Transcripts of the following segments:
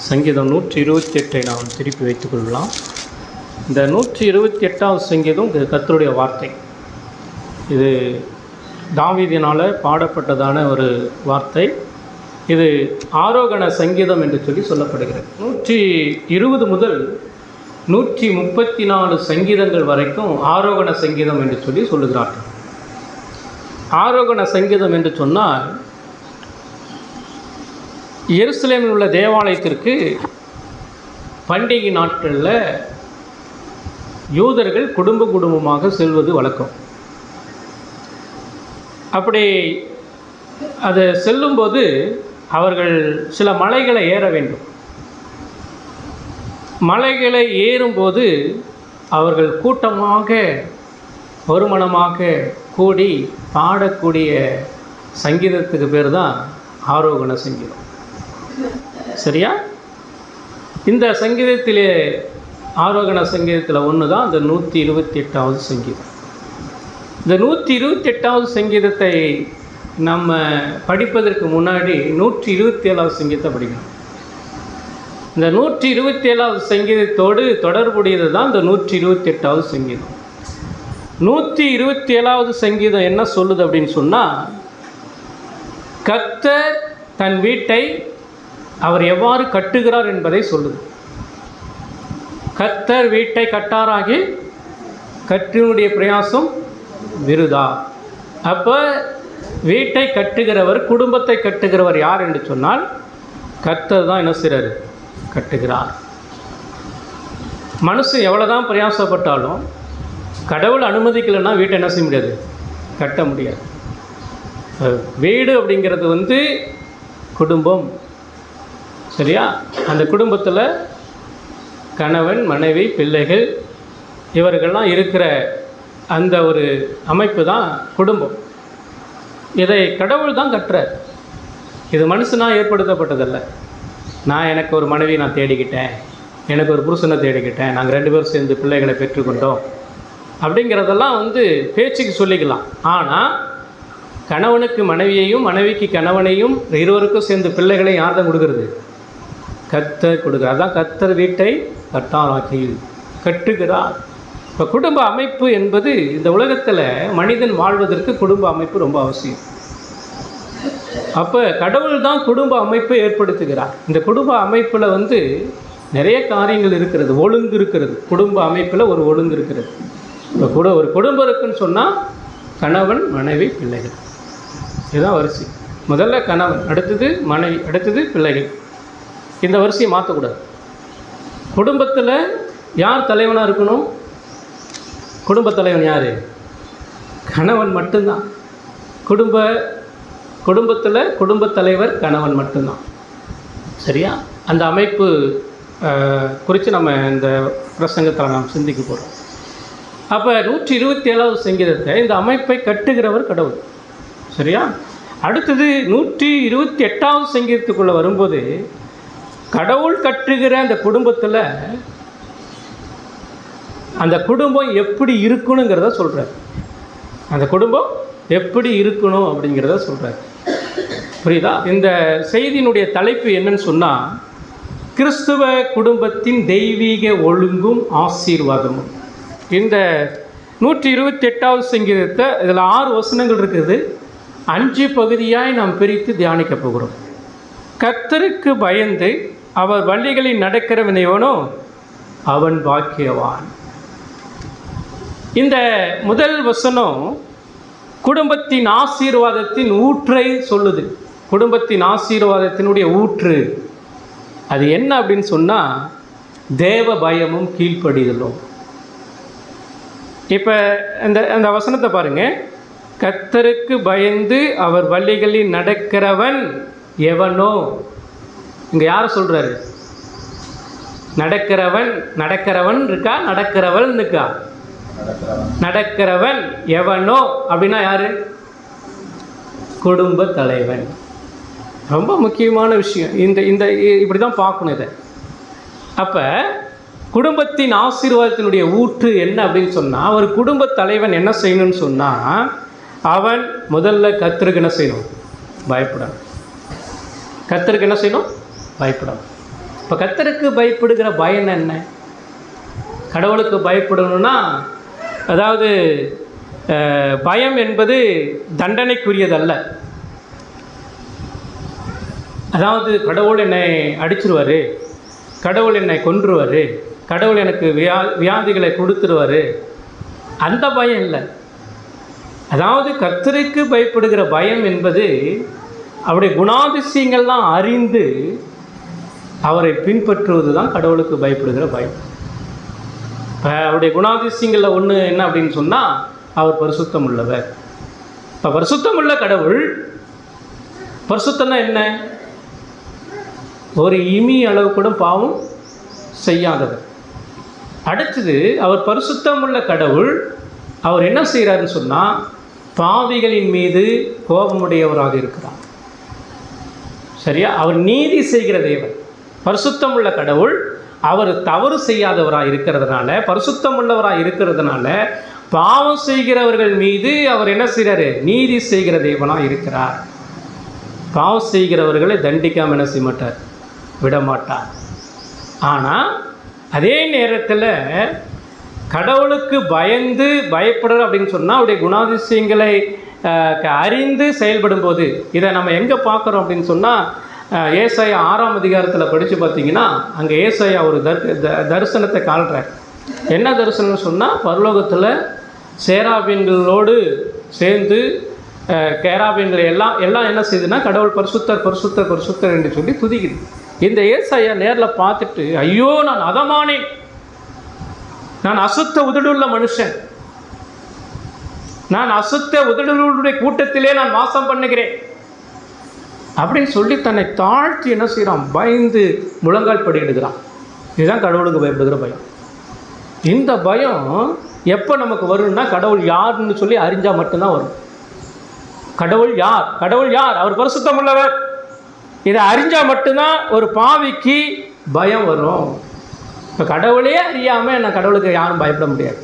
சங்கீதம் 128 நாம் திருப்பி வைத்துக் கொள்ளலாம். இந்த 128வது சங்கீதம் கர்த்தருடைய வார்த்தை. இது தாவீதினால் பாடப்பட்டதான ஒரு வார்த்தை. இது ஆரோகண சங்கீதம் என்று சொல்லப்படுகிறது. 120 முதல் 134 சங்கீதங்கள் வரைக்கும் ஆரோகண சங்கீதம் என்று சொல்லுகிறார்கள். ஆரோகண சங்கீதம் என்று சொன்னால், எருசலேமில் உள்ள தேவாலயத்திற்கு பண்டிகை நாட்களில் யூதர்கள் குடும்பமாக செல்வது வழக்கம். அப்படி அது செல்லும்போது அவர்கள் சில மலைகளை ஏற வேண்டும். மலைகளை ஏறும்போது அவர்கள் கூட்டமாக ஒருமனமாக கூடி பாடக்கூடிய சங்கீதத்துக்கு பேர் தான் ஆரோகண சங்கீதம். சரியா? இந்த சங்கீதத்திலே ஆரோகண சங்கீதத்தில் ஒன்று தான் இந்த 128வது சங்கீதம். இந்த 128வது சங்கீதத்தை நம்ம படிப்பதற்கு முன்னாடி 127வது சங்கீதத்தை படிக்கணும். இந்த 127வது சங்கீதத்தோடு தொடர்புடையது தான் இந்த 128வது சங்கீதம். 127வது சங்கீதம் என்ன சொல்லுது அப்படின்னு சொன்னால், கர்த்தர் தன் வீட்டை அவர் எவ்வாறு கட்டுகிறார் என்பதை சொல்லுது. கர்த்தர் வீட்டை கட்டாராகி கற்றினுடைய பிரயாசம் விருதா. அப்போ வீட்டை கட்டுகிறவர், குடும்பத்தை கட்டுகிறவர் யார் என்று சொன்னால் கர்த்தர் தான் என்ன செய்கிறார்? கட்டுகிறார். மனுஷன் எவ்வளோதான் பிரயாசப்பட்டாலும் கடவுள் அனுமதிக்கலைன்னா வீட்டை என்ன செய்ய முடியாது? கட்ட முடியாது. வீடு அப்படிங்கிறது குடும்பம். சரியா? அந்த குடும்பத்தில் கணவன், மனைவி, பிள்ளைகள் இவர்கள்லாம் இருக்கிற அந்த ஒரு அமைப்பு தான் குடும்பம். இதை கடவுள் தான் கட்டுறார். இது மனுஷனாக ஏற்படுத்தப்பட்டதல்ல. எனக்கு ஒரு மனைவி நான் தேடிக்கிட்டேன், எனக்கு ஒரு புருஷனை தேடிக்கிட்டேன், நாங்கள் 2 பேரும் சேர்ந்து பிள்ளைகளை பெற்றுக்கொண்டோம் அப்படிங்கிறதெல்லாம் பேச்சுக்கு சொல்லிக்கலாம். ஆனால் கணவனுக்கு மனைவியையும் மனைவிக்கு கணவனையும் இருவருக்கும் சேர்ந்து பிள்ளைகளையும் யார் தான் கொடுக்கறது? கர்த்தர் கொடுக்குறார். அதான் கர்த்தர் வீட்டை கட்டாராக்கி கட்டுகிறார். இப்போ குடும்ப அமைப்பு என்பது இந்த உலகத்தில் மனிதன் வாழ்வதற்கு குடும்ப அமைப்பு ரொம்ப அவசியம். அப்போ கடவுள் தான் குடும்ப அமைப்பை ஏற்படுத்துகிறார். இந்த குடும்ப அமைப்பில் நிறைய காரியங்கள் இருக்கிறது, ஒழுங்கு இருக்கிறது. குடும்ப அமைப்பில் ஒரு ஒழுங்கு இருக்கிறது. இப்போ ஒரு குடும்பம் இருக்குன்னு சொன்னால் கணவன், மனைவி, பிள்ளைகள், இதுதான் வரிசை. முதல்ல கணவன், அடுத்தது மனைவி, அடுத்தது பிள்ளைகள். இந்த வரிசையை மாற்றக்கூடாது. குடும்பத்தில் யார் தலைவனாக இருக்கணும்? குடும்பத் தலைவன் யார்? கணவன் மட்டும்தான். குடும்பத்தில் குடும்பத் தலைவர் கணவன் மட்டும்தான். சரியா? அந்த அமைப்பு குறித்து நம்ம இந்த பிரசங்கத்தில் நாம் சிந்திக்க போகிறோம். அப்போ 127வது சங்கீதத்தை இந்த அமைப்பை கட்டுகிறவர் கடவுள். சரியா? அடுத்தது 128வது சங்கீதத்துக்குள்ளே வரும்போது கடவுள் கட்டுகிற அந்த குடும்பத்தில் அந்த குடும்பம் எப்படி இருக்கணுங்கிறத சொல்கிறார். அந்த குடும்பம் எப்படி இருக்கணும் அப்படிங்கிறத சொல்கிறார். புரியுதா? இந்த செய்தியினுடைய தலைப்பு என்னன்னு சொன்னால், கிறிஸ்துவ குடும்பத்தின் தெய்வீக ஒழுங்கும் ஆசீர்வாதமும். இந்த 128வது சங்கீதத்தை இதில் 6 வசனங்கள் இருக்குது. 5 பகுதியாய் நாம் பிரித்து தியானிக்க போகிறோம். கர்த்தருக்கு பயந்து அவர் வழிகளில் நடக்கிறவனையவனோ அவன் பாக்கியவான். இந்த முதல் வசனம் குடும்பத்தின் ஆசீர்வாதத்தின் ஊற்றை சொல்லுது. குடும்பத்தின் ஆசீர்வாதத்தினுடைய ஊற்று அது என்ன அப்படின்னு சொன்னால், தேவ பயமும் கீழ்ப்படிதலும். இப்போ அந்த வசனத்தை பாருங்கள். கர்த்தருக்கு பயந்து அவர் வழிகளில் நடக்கிறவன் எவனோ. இங்கே யார் சொல்கிறாரு? நடக்கிறவன் இருக்கா, நடக்கிறவன் இருக்கா? நடக்கிறவன் எவனோ அப்படின்னா யாரு? குடும்ப தலைவன். ரொம்ப முக்கியமான விஷயம். இந்த இப்படி தான் பார்க்கணும் இதை. அப்போ குடும்பத்தின் ஆசீர்வாதத்தினுடைய ஊற்று என்ன அப்படின்னு சொன்னால், ஒரு குடும்ப தலைவன் என்ன செய்யணும்னு சொன்னால், அவன் முதல்ல கர்த்தருக்கு என்ன செய்யணும்? பயப்படணும். கர்த்தருக்கு என்ன செய்யணும்? பயப்படணும். இப்போ கர்த்தருக்கு பயப்படுகிற பயம் என்ன? கடவுளுக்கு பயப்படணும்னா, அதாவது பயம் என்பது தண்டனைக்குரியதல்ல. அதாவது கடவுள் என்னை அடிச்சிருவார், கடவுள் என்னை கொன்றுவார், கடவுள் எனக்கு வியாதிகளை கொடுத்துருவார், அந்த பயம் இல்லை. அதாவது கர்த்தருக்கு பயப்படுகிற பயம் என்பது அவருடைய குணாதிசயங்கள்லாம் அறிந்து அவரை பின்பற்றுவது தான் கடவுளுக்கு பயப்படுகிற பயம். அவருடைய குணாதிசயங்களில் ஒன்று என்ன அப்படின்னு சொன்னால், அவர் பரிசுத்தம் உள்ளவர். இப்போ பரிசுத்தம் உள்ள கடவுள், பரிசுத்தம்னா என்ன? ஒரு இமி அளவு கூட பாவம் செய்யாதவர். அடுத்தது, அவர் பரிசுத்தம் உள்ள கடவுள். அவர் என்ன செய்கிறாருன்னு சொன்னால், பாவிகளின் மீது கோபமுடையவராக இருக்கிறார். சரியா? அவர் நீதி செய்கிற தேவன். பரிசுத்தம் உள்ள கடவுள், அவர் தவறு செய்யாதவராக இருக்கிறதுனால, பரிசுத்தம் உள்ளவராக இருக்கிறதுனால, பாவம் செய்கிறவர்கள் மீது அவர் என்ன செய்கிறாரு? நீதி செய்கிற தேவனாக இருக்கிறார். பாவம் செய்கிறவர்களை தண்டிக்காமல் என்ன செய்ய மாட்டார்? விடமாட்டார். ஆனால் அதே நேரத்தில் கடவுளுக்கு பயந்து பயப்படுற அப்படின்னு சொன்னால், அவருடைய குணாதிசயங்களை அறிந்து செயல்படும் போது, இதை நம்ம எங்கே பார்க்குறோம் அப்படின்னு சொன்னால், ஏசாயா 6ஆம் அதிகாரத்தில் படித்து பார்த்தீங்கன்னா, அங்கே ஏசாயா ஒரு தரிசனத்தை காட்டுறார். என்ன தரிசனம்னு சொன்னால், பரலோகத்தில் சேராபீன்களோடு சேர்ந்து கேராபீன்களை எல்லாம் என்ன செய்யுதுன்னா, கடவுள் பரிசுத்தர் பரிசுத்தர் பரிசுத்தர் என்று சொல்லி துதிக்குது. இந்த ஏசாயா நேரில் பார்த்துட்டு, ஐயோ நான் அதமானேன், நான் அசுத்த உதடுள்ள மனுஷன், நான் அசுத்த உதடுடைய கூட்டத்திலே நான் வாசம் பண்ணுகிறேன் அப்படின்னு சொல்லி தன்னை தாழ்த்தி என்ன செய்கிறான்? பயந்து முழங்கால் படியிடுகிறான். இதுதான் கடவுளுக்கு பயப்படுகிற பயம். இந்த பயம் எப்போ நமக்கு வரும்னா, கடவுள் யாருன்னு சொல்லி அறிஞ்சால் மட்டும்தான் வரும். கடவுள் யார்? கடவுள் யார்? அவர் பரிசுத்தம் உள்ளவர். இதை அறிஞ்சால் மட்டும்தான் ஒரு பாவிக்கு பயம் வரும். இப்போ கடவுளே அறியாமல் நான் கடவுளுக்கு யாரும் பயப்பட முடியாது.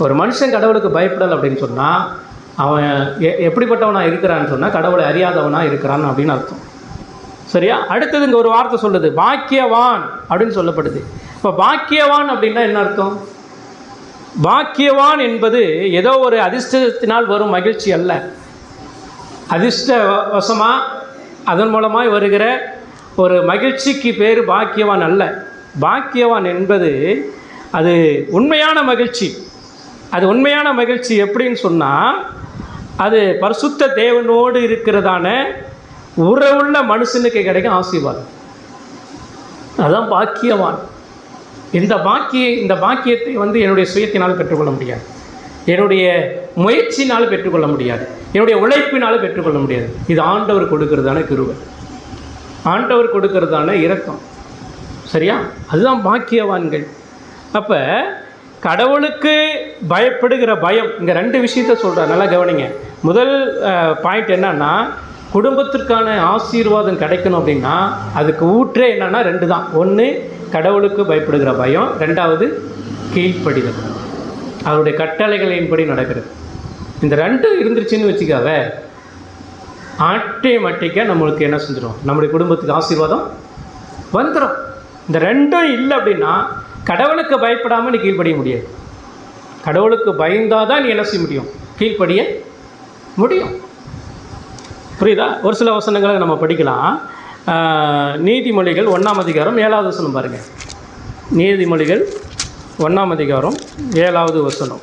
ஒரு மனுஷன் கடவுளுக்கு பயப்படலை அப்படின்னு சொன்னால், அவன் எப்படிப்பட்டவனாக இருக்கிறான்னு சொன்னால், கடவுளை அறியாதவனாக இருக்கிறான் அப்படின்னு அர்த்தம். சரியா? அடுத்தது இங்கே ஒரு வார்த்தை சொல்லுது, பாக்கியவான் அப்படின்னு சொல்லப்படுது. இப்போ பாக்கியவான் அப்படின்னா என்ன அர்த்தம்? பாக்கியவான் என்பது ஏதோ ஒரு அதிர்ஷ்டத்தினால் வரும் மகிழ்ச்சி அல்ல. அதிர்ஷ்டவசமாக அதன் மூலமாக வருகிற ஒரு மகிழ்ச்சிக்கு பேர் பாக்கியவான் அல்ல. பாக்கியவான் என்பது அது உண்மையான மகிழ்ச்சி. அது உண்மையான மகிழ்ச்சி எப்படின்னு சொன்னால், அது பரிசுத்த தேவனோடு இருக்கிறதான உறவுள்ள மனுஷனுக்கு கிடைக்கும் ஆசீர்வாதம். அதுதான் பாக்கியவான். இந்த பாக்கியத்தை என்னுடைய சுயத்தினால் பெற்றுக்கொள்ள முடியாது, என்னுடைய முயற்சினால் பெற்றுக்கொள்ள முடியாது, என்னுடைய உழைப்பினால் பெற்றுக்கொள்ள முடியாது. இது ஆண்டவர் கொடுக்கறதான கிருபை, ஆண்டவர் கொடுக்கறதான இரக்கம். சரியா? அதுதான் பாக்கியவான்கள். அப்போ கடவுளுக்கு பயப்படுகிற பயம், இங்கே 2 விஷயத்த சொல்கிறார், நல்லா கவனிங்க. முதல் பாயிண்ட் என்னன்னா, குடும்பத்திற்கான ஆசீர்வாதம் கிடைக்கணும் அப்படின்னா அதுக்கு ஊற்றே என்னன்னா 2 தான். ஒன்று கடவுளுக்கு பயப்படுகிற பயம், 2வது கீழ்ப்படிதல், அவருடைய கட்டளைகளின்படி நடக்கிறது. இந்த 2 இருந்துருச்சுன்னு வச்சுக்காவ, ஆட்டோமேட்டிக்காக நம்மளுக்கு என்ன செஞ்சிடும்? நம்முடைய குடும்பத்துக்கு ஆசீர்வாதம் வந்துடும். இந்த 2ம் இல்லை அப்படின்னா கடவுளுக்கு பயப்படாமல் நீ கீழ்ப்படிய முடியாது. கடவுளுக்கு பயந்தால் தான் நீ என்ன செய்ய முடியும்? கீழ்ப்படிய முடியும். புரியுதா? ஒரு சில வசனங்களை நம்ம படிக்கலாம். நீதிமொழிகள் 1ஆம் அதிகாரம் 7வது வசனம் பாருங்கள். நீதிமொழிகள் 1ஆம் அதிகாரம் 7வது வசனம்.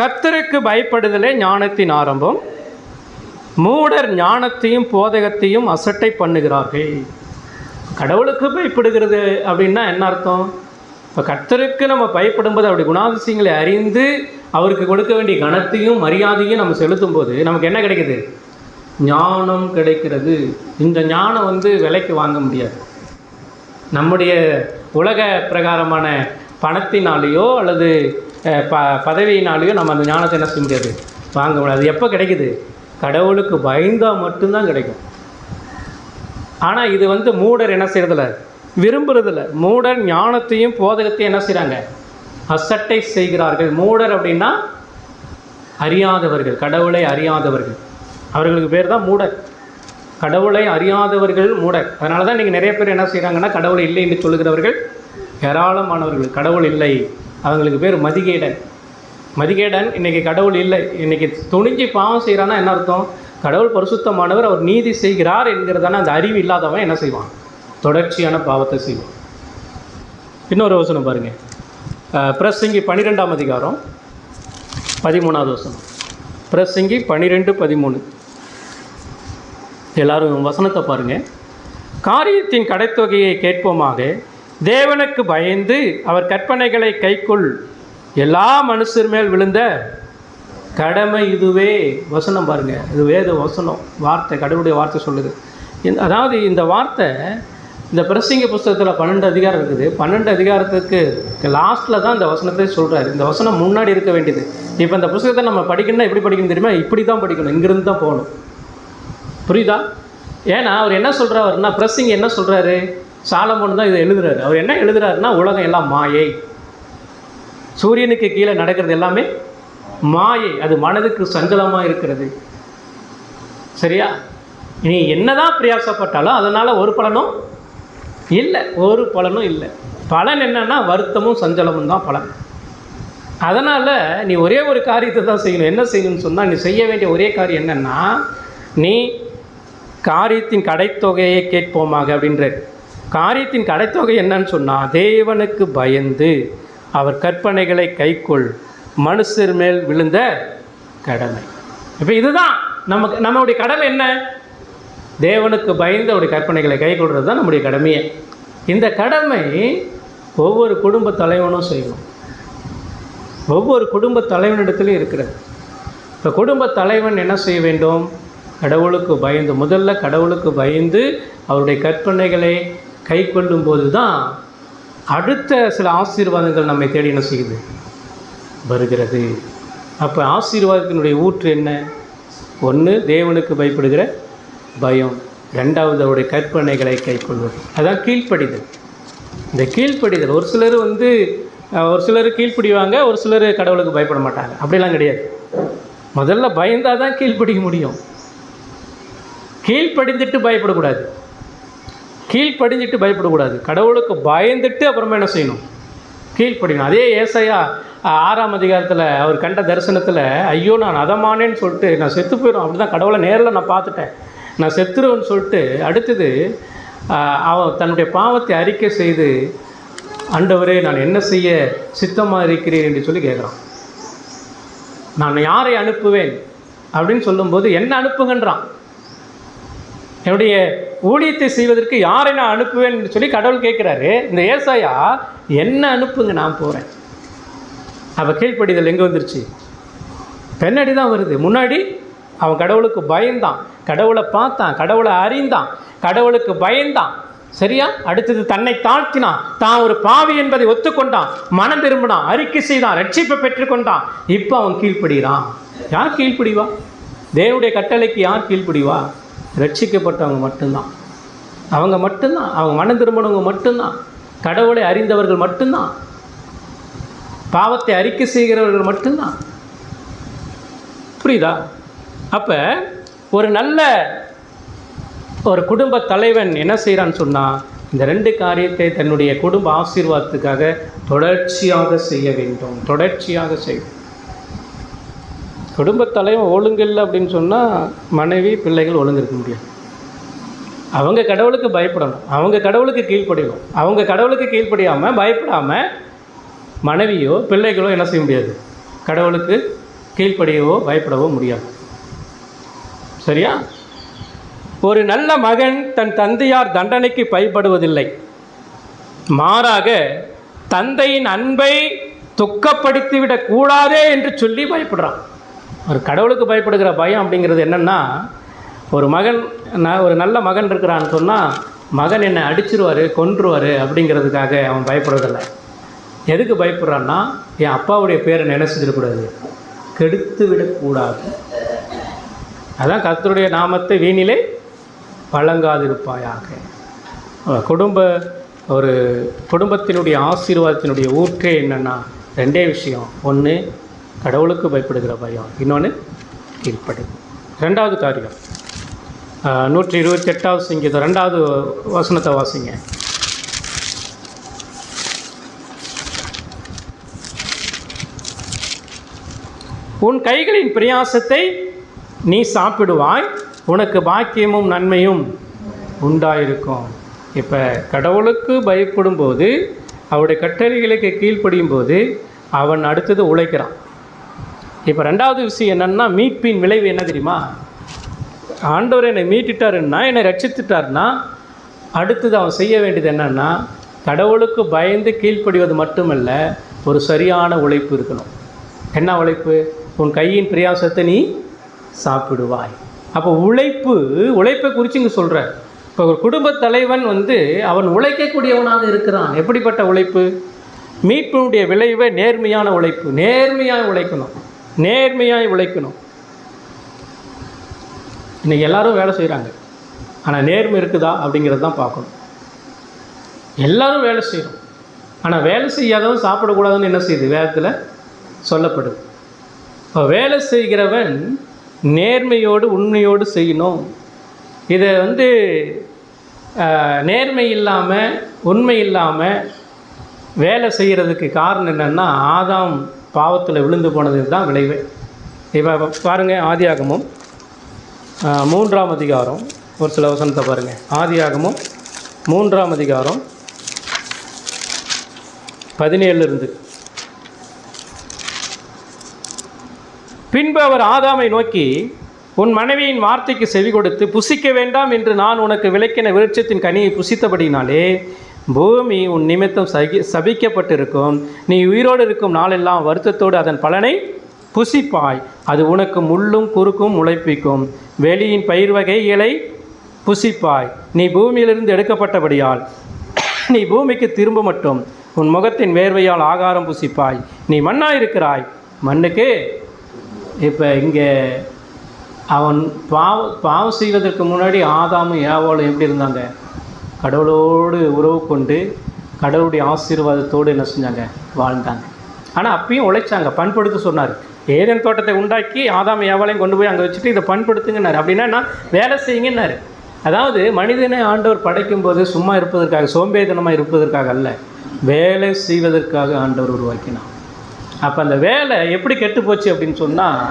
கர்த்தருக்கு பயப்படுதலே ஞானத்தின் ஆரம்பம், மூடர் ஞானத்தையும் போதகத்தையும் அசட்டை பண்ணுகிறார்கள். கடவுளுக்கு பயப்படுகிறது அப்படின்னா என்ன அர்த்தம்? இப்போ கர்த்தருக்கு நம்ம பயப்படும்போது அவருடைய குணாதிசயங்களை அறிந்து அவருக்கு கொடுக்க வேண்டிய கனத்தையும் மரியாதையும் நம்ம செலுத்தும் போது நமக்கு என்ன கிடைக்குது? ஞானம் கிடைக்கிறது. இந்த ஞானம் விலைக்கு வாங்க முடியாது. நம்முடைய உலக பிரகாரமான பணத்தினாலேயோ அல்லது பதவியினாலேயோ நம்ம அந்த ஞானத்தை என்ன செய்ய முடியாது? வாங்க முடியாது. அது எப்போ கிடைக்குது? கடவுளுக்கு பயந்தால் மட்டும்தான் கிடைக்கும். ஆனால் இது மூடர் என்ன செய்கிறதில்ல, விரும்புறதில்ல. மூடர் ஞானத்தையும் போதகத்தையும் என்ன செய்கிறாங்க? அசட்டை செய்கிறார்கள். மூடர் அப்படின்னா அறியாதவர்கள், கடவுளை அறியாதவர்கள். அவர்களுக்கு பேர் தான் மூடர். கடவுளை அறியாதவர்கள் மூடர். அதனால தான் இன்றைக்கி நிறைய பேர் என்ன செய்கிறாங்கன்னா, கடவுள் இல்லை என்று சொல்லுகிறவர்கள் ஏராளமானவர்கள். கடவுள் இல்லை, அவங்களுக்கு பேர் மதிகேடன். மதிகேடன் இன்றைக்கி கடவுள் இல்லை, இன்றைக்கி துணிஞ்சு பாவம் செய்கிறான்னா என்ன அர்த்தம்? கடவுள் பரிசுத்தமானவர், அவர் நீதி செய்கிறார் என்கிறதான அந்த அறிவு இல்லாதவன் என்ன செய்வான்? தொடர்ச்சியான பாவத்தை செய்வான். இன்னொரு வசனம் பாருங்கள், பிரசங்கி 12ஆம் அதிகாரம் 13வது வசனம். பிரசங்கி 12:13. எல்லாரும் வசனத்தை பாருங்கள். காரியத்தின் கடைத்தொகையை கேட்போமாக, தேவனுக்கு பயந்து அவர் கற்பனைகளை கைக்குள் எல்லா மனுஷர் மேல் விழுந்த கடமை இதுவே. வசனம் பாருங்கள், இது வேத வசனம், வார்த்தை, கடவுளுடைய வார்த்தை சொல்லுது. அதாவது இந்த வார்த்தை இந்த பிரசங்க புஸ்தகத்தில் 12 அதிகாரம் இருக்குது. 12 அதிகாரத்துக்கு லாஸ்ட்டில் தான் இந்த வசனத்தை சொல்கிறார். இந்த வசனம் முன்னாடி இருக்க வேண்டியது. இப்போ இந்த புஸ்தகத்தை நம்ம படிக்கணும்னா எப்படி படிக்கணும் தெரியுமா? இப்படி தான் படிக்கணும், இங்கிருந்து தான் போகணும். புரியுதா? ஏன்னா அவர் என்ன சொல்கிறாருன்னா, பிரசங்க என்ன சொல்கிறாரு? சாலமோன் தான் இதை எழுதுறாரு. அவர் என்ன எழுதுறாருன்னா, உலகம் எல்லாம் மாயை, சூரியனுக்கு கீழே நடக்கிறது எல்லாமே மாயை, அது மனதுக்கு சஞ்சலமாக இருக்கிறது. சரியா? நீ என்னதான் பிரயாசப்பட்டாலும் அதனால் ஒரு பலனும் இல்லை, ஒரு பலனும் இல்லை. பலன் என்னன்னா வருத்தமும் சஞ்சலமும் தான் பலன். அதனால் நீ ஒரே ஒரு காரியத்தை தான் செய்யணும். என்ன செய்யணும்னு சொன்னால், நீ செய்ய வேண்டிய ஒரே காரியம் என்னென்னா, நீ காரியத்தின் கடைத்தொகையை கேட்போமாக அப்படின்ற காரியத்தின் கடைத்தொகை என்னன்னு சொன்னால், தேவனுக்கு பயந்து அவர் கற்பனைகளை கைக்கொள் மனுஷர் மேல் விழுந்த கடமை. இப்போ இதுதான் நம்முடைய கடமை. என்ன? தேவனுக்கு பயந்து அவருடைய கற்பனைகளை கைக்கொள்கிறது தான் நம்முடைய கடமையே. இந்த கடமை ஒவ்வொரு குடும்ப தலைவனும் செய்யணும். ஒவ்வொரு குடும்ப தலைவனிடத்துலையும் இருக்கிறது. இப்போ குடும்ப தலைவன் என்ன செய்ய வேண்டும்? கடவுளுக்கு பயந்து, முதல்ல கடவுளுக்கு பயந்து அவருடைய கற்பனைகளை கை கொள்ளும் போது தான் அடுத்த சில ஆசீர்வாதங்கள் நம்மை தேடி என்ன செய்யுது? வருகிறது. அப்போ ஆசீர்வாதத்தினுடைய ஊற்று என்ன? ஒன்று, தேவனுக்கு பயப்படுகிற பயம். ரெண்டாவது, அவருடைய கற்பனைகளை கை கொள்வது. அதான் கீழ்ப்படிதல். இந்த கீழ்ப்படிதல், ஒரு சிலர் கீழ்ப்படிவாங்க, ஒரு சிலர் கடவுளுக்கு பயப்பட மாட்டாங்க. அப்படிலாம் கிடையாது. முதல்ல பயந்தால் தான் கீழ்ப்படிக்க முடியும். கீழ்ப்படிந்துட்டு பயப்படக்கூடாது. கடவுளுக்கு பயந்துட்டு அப்புறமா என்ன செய்யணும்? கீழ்ப்படியணும். அதே ஏசாயா 6ஆம் அதிகாரத்தில் அவர் கண்ட தரிசனத்தில், ஐயோ நான் அதமானேன்னு சொல்லிட்டு நான் செத்து போயிடும், அப்படி தான் கடவுளை நேரில் நான் பார்த்துட்டேன், நான் செத்துருவேன்னு சொல்லிட்டு, அடுத்தது அவன் தன்னுடைய பாவத்தை அறிக்கை செய்து, ஆண்டவரே நான் என்ன செய்ய சித்தமாக இருக்கிறேன் என்று சொல்லி கேட்குறான். நான் யாரை அனுப்புவேன் அப்படின்னு சொல்லும்போது, என்ன அனுப்புங்கன்றான். என்னுடைய ஊழியத்தை செய்வதற்கு யாரை நான் அனுப்புவேன் என்று சொல்லி கடவுள் கேட்குறாரு. இந்த ஏசாயா, என்ன அனுப்புங்க, நான் போகிறேன். அப்போ கீழ்ப்படிதல் எங்கே வந்துருச்சு? பின்னாடி தான் வருது. முன்னாடி அவன் கடவுளுக்கு பயந்தான், கடவுளை பார்த்தான், கடவுளை அறிந்தான், கடவுளுக்கு பயந்தான். சரியா? அடுத்தது தன்னை தாழ்த்தினான், தான் ஒரு பாவி என்பதை ஒத்துக்கொண்டான், மனம் திரும்பினான், அறிக்கை செய்தான், ரட்சிப்பை பெற்றுக்கொண்டான். இப்போ அவன் கீழ்ப்படுகிறான். யார் கீழ்ப்படிவா? தேவனுடைய கட்டளைக்கு யார் கீழ்ப்படிவா? ரட்சிக்கப்பட்டவங்க மட்டும்தான். அவங்க மனம் திரும்பினவங்க மட்டும்தான், கடவுளை அறிந்தவர்கள் மட்டும்தான், பாவத்தை அறிக்கை செய்கிறவர்கள் மட்டும்தான். புரியுதா? அப்போ ஒரு குடும்ப தலைவன் என்ன செய்கிறான்னு சொன்னால், இந்த 2 காரியத்தை தன்னுடைய குடும்ப ஆசீர்வாதத்துக்காக தொடர்ச்சியாக செய்ய வேண்டும். குடும்ப தலைவன் ஒழுங்கில்லை அப்படின்னு சொன்னால், மனைவி பிள்ளைகள் ஒழுங்கு இருக்க முடியாது. அவங்க கடவுளுக்கு பயப்படணும், அவங்க கடவுளுக்கு கீழ்ப்படியணும். அவங்க கடவுளுக்கு கீழ்ப்படியாமல் பயப்படாமல் மனைவியோ பிள்ளைகளோ என்ன செய்ய முடியாது? கடவுளுக்கு கீழ்ப்படியவோ பயப்படவோ முடியாது. சரியா? ஒரு நல்ல மகன் தன் தந்தையார் தண்டனைக்கு பயப்படுவதில்லை, மாறாக தந்தையின் அன்பை துக்கப்படுத்திவிடக் கூடாதே என்று சொல்லி பயப்படுறான். ஒரு கடவுளுக்கு பயப்படுகிற பயம் அப்படிங்கிறது என்னென்னா, ஒரு நல்ல மகன் இருக்கிறான்னு சொன்னால், மகன் என்னை அடிச்சிருவார், கொன்றுவார் அப்படிங்கிறதுக்காக அவன் பயப்படுறதில்லை. எதுக்கு பயப்படுறான்னா, என் அப்பாவுடைய பேரை நினைச்சிடக்கூடாது, கெடுத்து விடக்கூடாது. அதான் கர்த்தருடைய நாமத்தை வீணிலே வழங்காதிருப்பாயாக. ஒரு குடும்பத்தினுடைய ஆசீர்வாதத்தினுடைய ஊற்றே என்னென்னா 2 விஷயம். ஒன்று கடவுளுக்கு பயப்படுகிற பயம், இன்னொன்று கீழ்ப்படி. 2வது காரியம், 128வது சங்கீதம் 2வது வசனத்தை வாசிங்க. உன் கைகளின் பிரயாசத்தை நீ சாப்பிடுவாய், உனக்கு பாக்கியமும் நன்மையும் உண்டாயிருக்கும். இப்போ கடவுளுக்கு பயப்படும் போது, அவருடைய கட்டளைகளுக்கு கீழ்ப்படியும் போது அவன் அடுத்தது உழைக்கிறான். இப்போ 2வது விஷயம் என்னென்னா, மீட்பின் விளைவு என்ன தெரியுமா? ஆண்டவர் என்னை மீட்டுட்டாருன்னா, என்னை ரட்சித்துட்டாருன்னா, அடுத்தது அவன் செய்ய வேண்டியது என்னென்னா, கடவுளுக்கு பயந்து கீழ்ப்படிவது மட்டுமல்ல, ஒரு சரியான உழைப்பு இருக்கணும். என்ன உழைப்பு? உன் கையின் பிரயாசத்தை நீ சாப்பிடுவாய். அப்போ உழைப்பை குறித்து இங்கே சொல்கிறார். இப்போ ஒரு குடும்ப தலைவன் அவன் உழைக்கக்கூடியவனாக இருக்கிறான். எப்படிப்பட்ட உழைப்பு? மீட்பினுடைய விளைவை நேர்மையான உழைப்பு. நேர்மையாக உழைக்கணும். இன்றைக்கி எல்லாரும் வேலை செய்கிறாங்க, ஆனால் நேர்மை இருக்குதா அப்படிங்கிறது தான் பார்க்கணும். எல்லாரும் வேலை செய்கிறோம், ஆனால் வேலை செய்யாதவன் சாப்பிடக்கூடாதுன்னு என்ன செய்யுது? வேதத்தில் சொல்லப்படுது. இப்போ வேலை செய்கிறவன் நேர்மையோடு உண்மையோடு செய்யணும். இதை நேர்மை இல்லாமல் உண்மை இல்லாமல் வேலை செய்கிறதுக்கு காரணம் என்னென்னா, ஆதாம் பாவத்தில் விழுந்து போனது தான் விளைவு. இப்போ பாருங்கள், ஆதியாகமம் 3ஆம் அதிகாரம் ஒரு சில வசனத்தை பாருங்கள். ஆதியாகமம் 3ஆம் அதிகாரம் 17 பின்பு அவர் ஆதாமை நோக்கி, உன் மனைவியின் வார்த்தைக்கு செவி கொடுத்து புசிக்க வேண்டாம் என்று நான் உனக்கு விளக்கின விருட்சத்தின் கனியை புசித்தபடினாலே பூமி உன் நிமித்தம் சபிக்கப்பட்டிருக்கும். நீ உயிரோடு இருக்கும் நாளெல்லாம் வருத்தத்தோடு அதன் பலனை புசிப்பாய். அது உனக்கு முள்ளும் குறுக்கும் முளைப்பிக்கும். வெளியின் பயிர் வகைகளை புசிப்பாய். நீ பூமியிலிருந்து எடுக்கப்பட்டபடியால் நீ பூமிக்கு திரும்ப மட்டும் உன் முகத்தின் வேர்வையால் ஆகாரம் புசிப்பாய். நீ மண்ணாயிருக்கிறாய், மண்ணுக்கு. இப்போ இங்கே அவன் பாவம் செய்வதற்கு முன்னாடி ஆதாமும் ஏவாளும் எப்படி இருந்தாங்க? கடவுளோடு உறவு கொண்டு கடவுளுடைய ஆசீர்வாதத்தோடு என்ன செஞ்சாங்க? வாழ்ந்தாங்க. ஆனால் அப்பயும் உழைச்சாங்க, பண்படுத்த சொன்னார். ஏதேன் தோட்டத்தை உண்டாக்கி ஆதாம் ஏவாளையும் கொண்டு போய் அங்கே வச்சுட்டு இதை பண்படுத்துங்கன்னாரு. அப்படின்னா வேலை செய்யுங்கன்னாரு. அதாவது மனிதனை ஆண்டவர் படைக்கும்போது சும்மா இருப்பதற்காக, சோம்பேறித்தனமாக இருப்பதற்காக அல்ல, வேலை செய்வதற்காக ஆண்டவர் உருவாக்கினான். அப்போ அந்த வேலை எப்படி கெட்டு போச்சு அப்படின்னு சொன்னால்,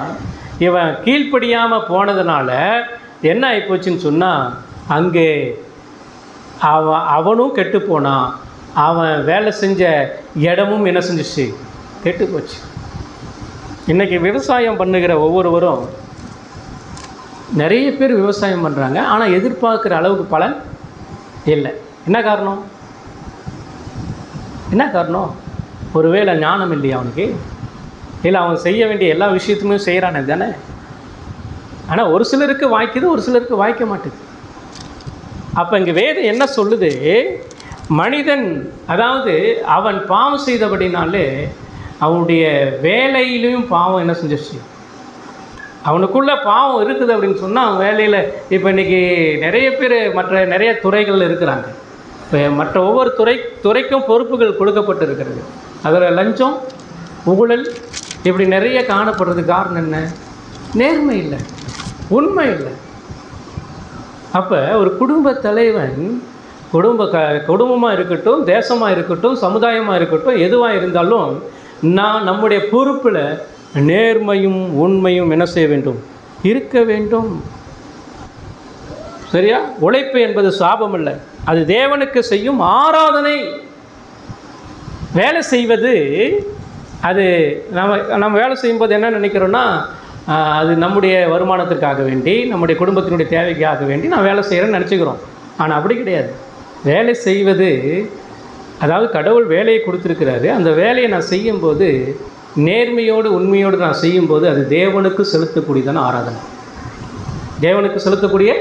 இவன் கீழ்ப்படியாமல் போனதுனால என்ன ஆகிப்போச்சுன்னு சொன்னால், அங்கே அவனும் கெட்டு போனான். அவன் வேலை செஞ்ச இடமும் என்ன செஞ்சிச்சு? கெட்டு போச்சு. இன்றைக்கி விவசாயம் பண்ணுகிற ஒவ்வொருவரும், நிறைய பேர் விவசாயம் பண்ணுறாங்க, ஆனால் எதிர்பார்க்குற அளவுக்கு பலன் இல்லை. என்ன காரணம்? ஒருவேளை ஞானம் இல்லையா அவனுக்கு? இல்லை, அவன் செய்ய வேண்டிய எல்லா விஷயத்துமே செய்கிறானே தானே. ஆனால் ஒரு சிலருக்கு வாய்க்குது, ஒரு சிலருக்கு வாய்க்க மாட்டுது. அப்போ இங்கே வேதம் என்ன சொல்லுது? மனிதன், அதாவது அவன் பாவம் செய்தபடினாலே அவனுடைய வேலையிலையும் பாவம் என்ன செஞ்சிருச்சு? அவனுக்குள்ளே பாவம் இருக்குது அப்படின்னு சொன்னால் அவன் வேலையில், இப்போ இன்றைக்கி நிறைய பேர் நிறைய துறைகள் இருக்கிறாங்க. இப்போ மற்ற ஒவ்வொரு துறைக்கும் பொறுப்புகள் கொடுக்கப்பட்டு இருக்கிறது. அதில் லஞ்சம், ஊழல் இப்படி நிறைய காணப்படுறதுக்கு காரணம் என்ன? நேர்மை இல்லை, உண்மை இல்லை. அப்போ ஒரு குடும்ப தலைவன் குடும்பமாக இருக்கட்டும், தேசமாக இருக்கட்டும், சமுதாயமாக இருக்கட்டும், எதுவாக இருந்தாலும் நம்முடைய பொறுப்பில் நேர்மையும் உண்மையும் என்ன செய்ய வேண்டும்? இருக்க வேண்டும். சரியா? உழைப்பு என்பது சாபம் அல்ல, அது தேவனுக்கு செய்யும் ஆராதனை. வேலை செய்வது, அது நம்ம வேலை செய்யும்போது என்ன நினைக்கிறோன்னா, அது நம்முடைய வருமானத்திற்காக வேண்டி, நம்முடைய குடும்பத்தினுடைய தேவைக்காக வேண்டி நான் வேலை செய்கிறேன்னு நினச்சிக்கிறோம். ஆனால் அப்படி கிடையாது. வேலை செய்வது, அதாவது கடவுள் வேலையை கொடுத்துருக்கிறாரு, அந்த வேலையை நான் செய்யும்போது நேர்மையோடு உண்மையோடு நான் செய்யும்போது அது தேவனுக்கு செலுத்தக்கூடியதான ஆராதனை. தேவனுக்கு செலுத்தக்கூடிய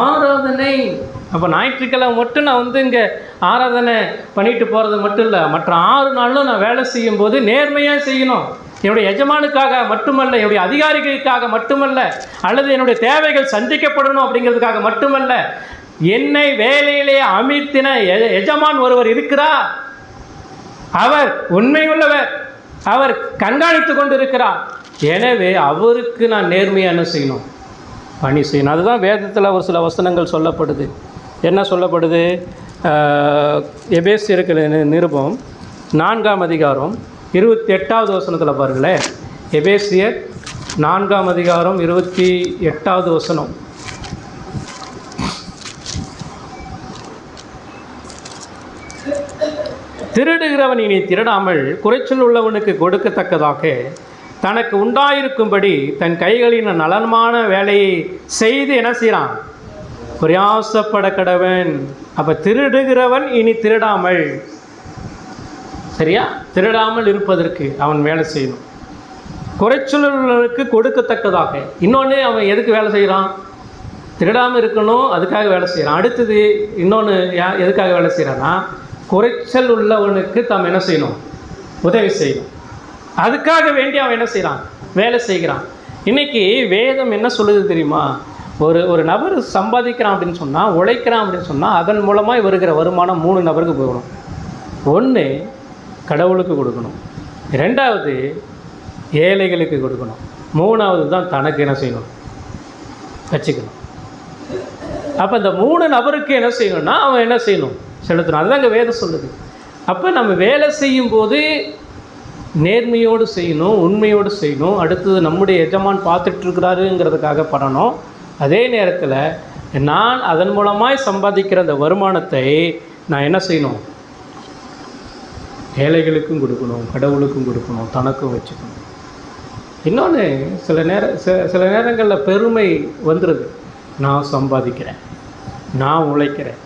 ஆராதனை. அப்போ ஞாயிற்றுக்கிழமை மட்டும் நான் இங்கே ஆராதனை பண்ணிட்டு போகிறது மட்டும் இல்லை, மற்ற 6 நாளும் நான் வேலை செய்யும்போது நேர்மையாக செய்யணும். என்னுடைய எஜமானுக்காக மட்டுமல்ல, என்னுடைய அதிகாரிகளுக்காக மட்டுமல்ல, அல்லது என்னுடைய தேவைகள் சந்திக்கப்படணும் அப்படிங்கிறதுக்காக மட்டுமல்ல, என்னை வேலையிலே அமர்த்தின எஜமான் ஒருவர் இருக்கிறார். அவர் உண்மையுள்ளவர், அவர் கண்காணித்து கொண்டு இருக்கிறார். எனவே அவருக்கு நான் நேர்மையாக என்ன செய்யணும்? பணி செய்யணும். அதுதான் வேதத்தில் ஒரு சில வசனங்கள் சொல்லப்படுது. என்ன சொல்லப்படுது? எபேசியருக்கு நிருபம் 4ஆம் அதிகாரம் 28வது வசனத்தில் பாருங்களேன். எபேசியர் 4ஆம் அதிகாரம் 28வது வசனம். திருடுகிறவன் இனி திருடாமல் குறைச்சல் உள்ளவனுக்கு கொடுக்கத்தக்கதாக தனக்கு உண்டாயிருக்கும்படி தன் கைகளின் நலமான வேலையை செய்து என்ன செய்கிறான்? பிரயாசப்பட கடவன். அப்போ திருடுகிறவன் இனி திருடாமல், சரியா, திருடாமல் இருப்பதற்கு அவன் வேலை செய்யணும். குறைச்சலுக்கு கொடுக்கத்தக்கதாக. இன்னொன்று, அவன் எதுக்கு வேலை செய்கிறான்? திருடாமல் இருக்கணும், அதுக்காக வேலை செய்கிறான். அடுத்தது இன்னொன்று எதுக்காக வேலை செய்கிறான்னா, குறைச்சல் உள்ளவனுக்கு தாம் என்ன செய்யணும்? உதவி செய்யணும். அதுக்காக வேண்டி அவன் என்ன செய்கிறான்? வேலை செய்கிறான். இன்றைக்கி வேதம் என்ன சொல்லுது தெரியுமா? ஒரு நபர் சம்பாதிக்கிறான் அப்படின்னு சொன்னால், உழைக்கிறான் அப்படின்னு சொன்னால், அதன் மூலமாக வருகிற வருமானம் 3 நபருக்கு போகணும். 1 கடவுளுக்கு கொடுக்கணும், 2வது ஏழைகளுக்கு கொடுக்கணும், 3வது தான் தனக்கு என்ன செய்யணும்? வச்சுக்கணும். அப்போ இந்த 3 நபருக்கு என்ன செய்யணும்னா அவன் என்ன செய்யணும்? செலுத்தணும். அதுதான் இங்கே வேதம் சொல்லுது. அப்போ நம்ம வேலை செய்யும்போது நேர்மையோடு செய்யணும், உண்மையோடு செய்யணும். அடுத்தது நம்முடைய எஜமான் பார்த்துட்ருக்கிறாருங்கிறதுக்காக பண்ணணும். அதே நேரத்தில் நான் அதன் மூலமாய் சம்பாதிக்கிற அந்த வருமானத்தை நான் என்ன செய்யணும்? ஏழைகளுக்கும் கொடுக்கணும், கடவுளுக்கும் கொடுக்கணும், தனக்கும் வச்சுக்கணும். இன்னொன்று, சில நேரங்களில் பெருமை வந்துடுது. நான் சம்பாதிக்கிறேன், நான் உழைக்கிறேன்,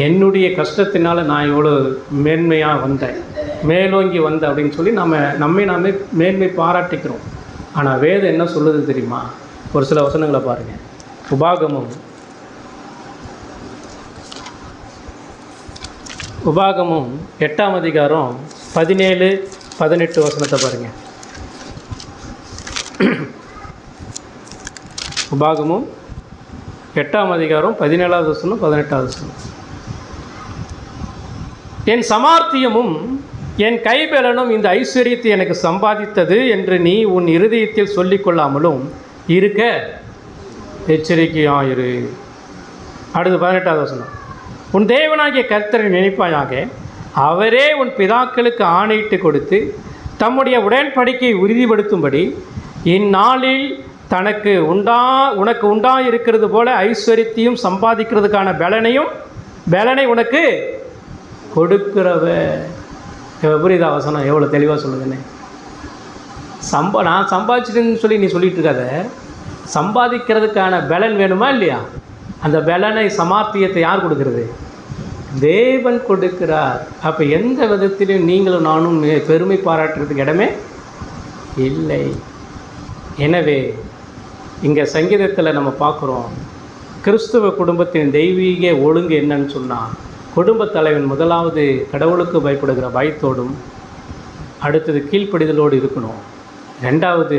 என்னுடைய கஷ்டத்தினால் நான் எவ்வளோ மேன்மையாக வந்தேன், மேலோங்கி வந்தேன் அப்படின்னு சொல்லி நாமே மேன்மை பாராட்டிக்கிறோம். ஆனால் வேதம் என்ன சொல்லுது தெரியுமா? ஒரு சில வசனங்களை பாருங்கள். உபாகமும் 8ஆம் அதிகாரம் 17-18 வசனத்தை பாருங்கள். உபாகமும் 8ஆம் அதிகாரம் 17வது வசனம் 18வது வசனம். என் சமார்த்தியமும் என் கைபலனும் இந்த ஐஸ்வர்யத்தை எனக்கு சம்பாதித்தது என்று நீ உன் இருதயத்தில் சொல்லிக்கொள்ளாமலும் இருக்க எச்சரிக்கையாயிரு. அடுத்து 18வது வசனம். உன் தேவனாகிய கர்த்தரை நினைப்பாயாக, அவரே உன் பிதாக்களுக்கு ஆணையிட்டு கொடுத்து தம்முடைய உடன்படிக்கையை உறுதிப்படுத்தும்படி இந்நாளில் உனக்கு உண்டாயிருக்கிறது போல ஐஸ்வர்யத்தையும் சம்பாதிக்கிறதுக்கான பலனை உனக்கு கொடுக்கிறவ. புரியுதா வசனம்? எவ்வளோ தெளிவாக சொல்லுதுன்னு. நான் சம்பாதிச்சிட்டேன்னு சொல்லி நீ சொல்லிட்டு இருக்காத. சம்பாதிக்கிறதுக்கான பலன் வேணுமா இல்லையா? அந்த பலனை, சமார்த்தியத்தை யார் கொடுக்கிறது? தேவன் கொடுக்கிறார். அப்போ எந்த விதத்திலும் நீங்களும் நானும் பெருமை பாராட்டுறதுக்கு இடமே இல்லை. எனவே இங்கே சங்கீதத்தில் நம்ம பார்க்குறோம், கிறிஸ்துவ குடும்பத்தின் தெய்வீக ஒழுங்கு என்னன்னு சொன்னால், குடும்பத் தலைவன் முதலாவது கடவுளுக்கு பயப்படுகிற பயத்தோடும், அடுத்தது கீழ்ப்படிதலோடு இருக்கணும். 2வது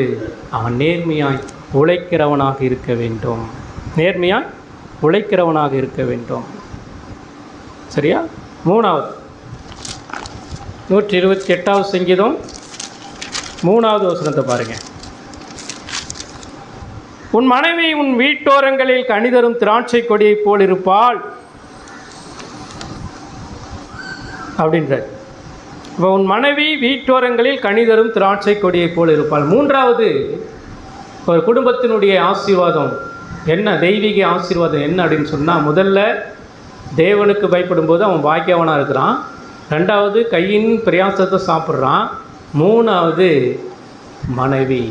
அவன் நேர்மையாய் உழைக்கிறவனாக இருக்க வேண்டும். நேர்மையாய் உழைக்கிறவனாக இருக்க வேண்டும். சரியா? 3வது 128வது சங்கீதம் 3வது வசனத்தை பாருங்கள். உன் மனைவி உன் வீட்டோரங்களில் கனிதரும் திராட்சை கொடியை போல் இருப்பாள் அப்படின்றார். இப்போ உன் மனைவி வீட்டோரங்களில் கனிதரும் திராட்சை கொடியை போல் இருப்பாள். 3வது ஒரு குடும்பத்தினுடைய ஆசீர்வாதம் என்ன, தெய்வீக ஆசீர்வாதம் என்ன அப்படின்னு சொன்னால், முதல்ல தேவனுக்கு பயப்படும்போது அவன் பாக்கியவனாக இருக்கிறான். 2வது கையின் பிரயாசத்தை சாப்பிட்றான். 3வது மனைவி,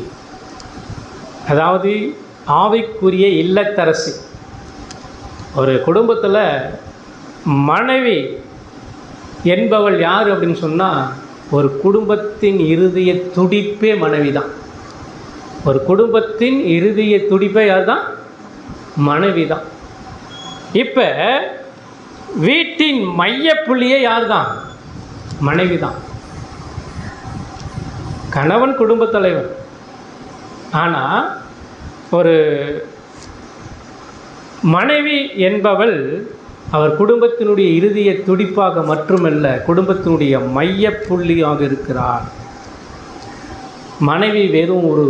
அதாவது ஆவிக்குரிய இல்லத்தரசி. ஒரு குடும்பத்தில் மனைவி என்பவள் யார் அப்படின்னு சொன்னால், ஒரு குடும்பத்தின் இருதய துடிப்பே மனைவி தான். ஒரு குடும்பத்தின் இருதய துடிப்பே யார் தான்? மனைவி தான். இப்போ வீட்டின் மையப்புள்ளியே யார் தான்? மனைவி தான். கணவன் குடும்பத் தலைவர். ஆனால் ஒரு மனைவி என்பவள் அவர் குடும்பத்தினுடைய இறுதிய துடிப்பாக மட்டுமல்ல, குடும்பத்தினுடைய மையப்புள்ளியாக இருக்கிறார். மனைவி வெறும் ஒரு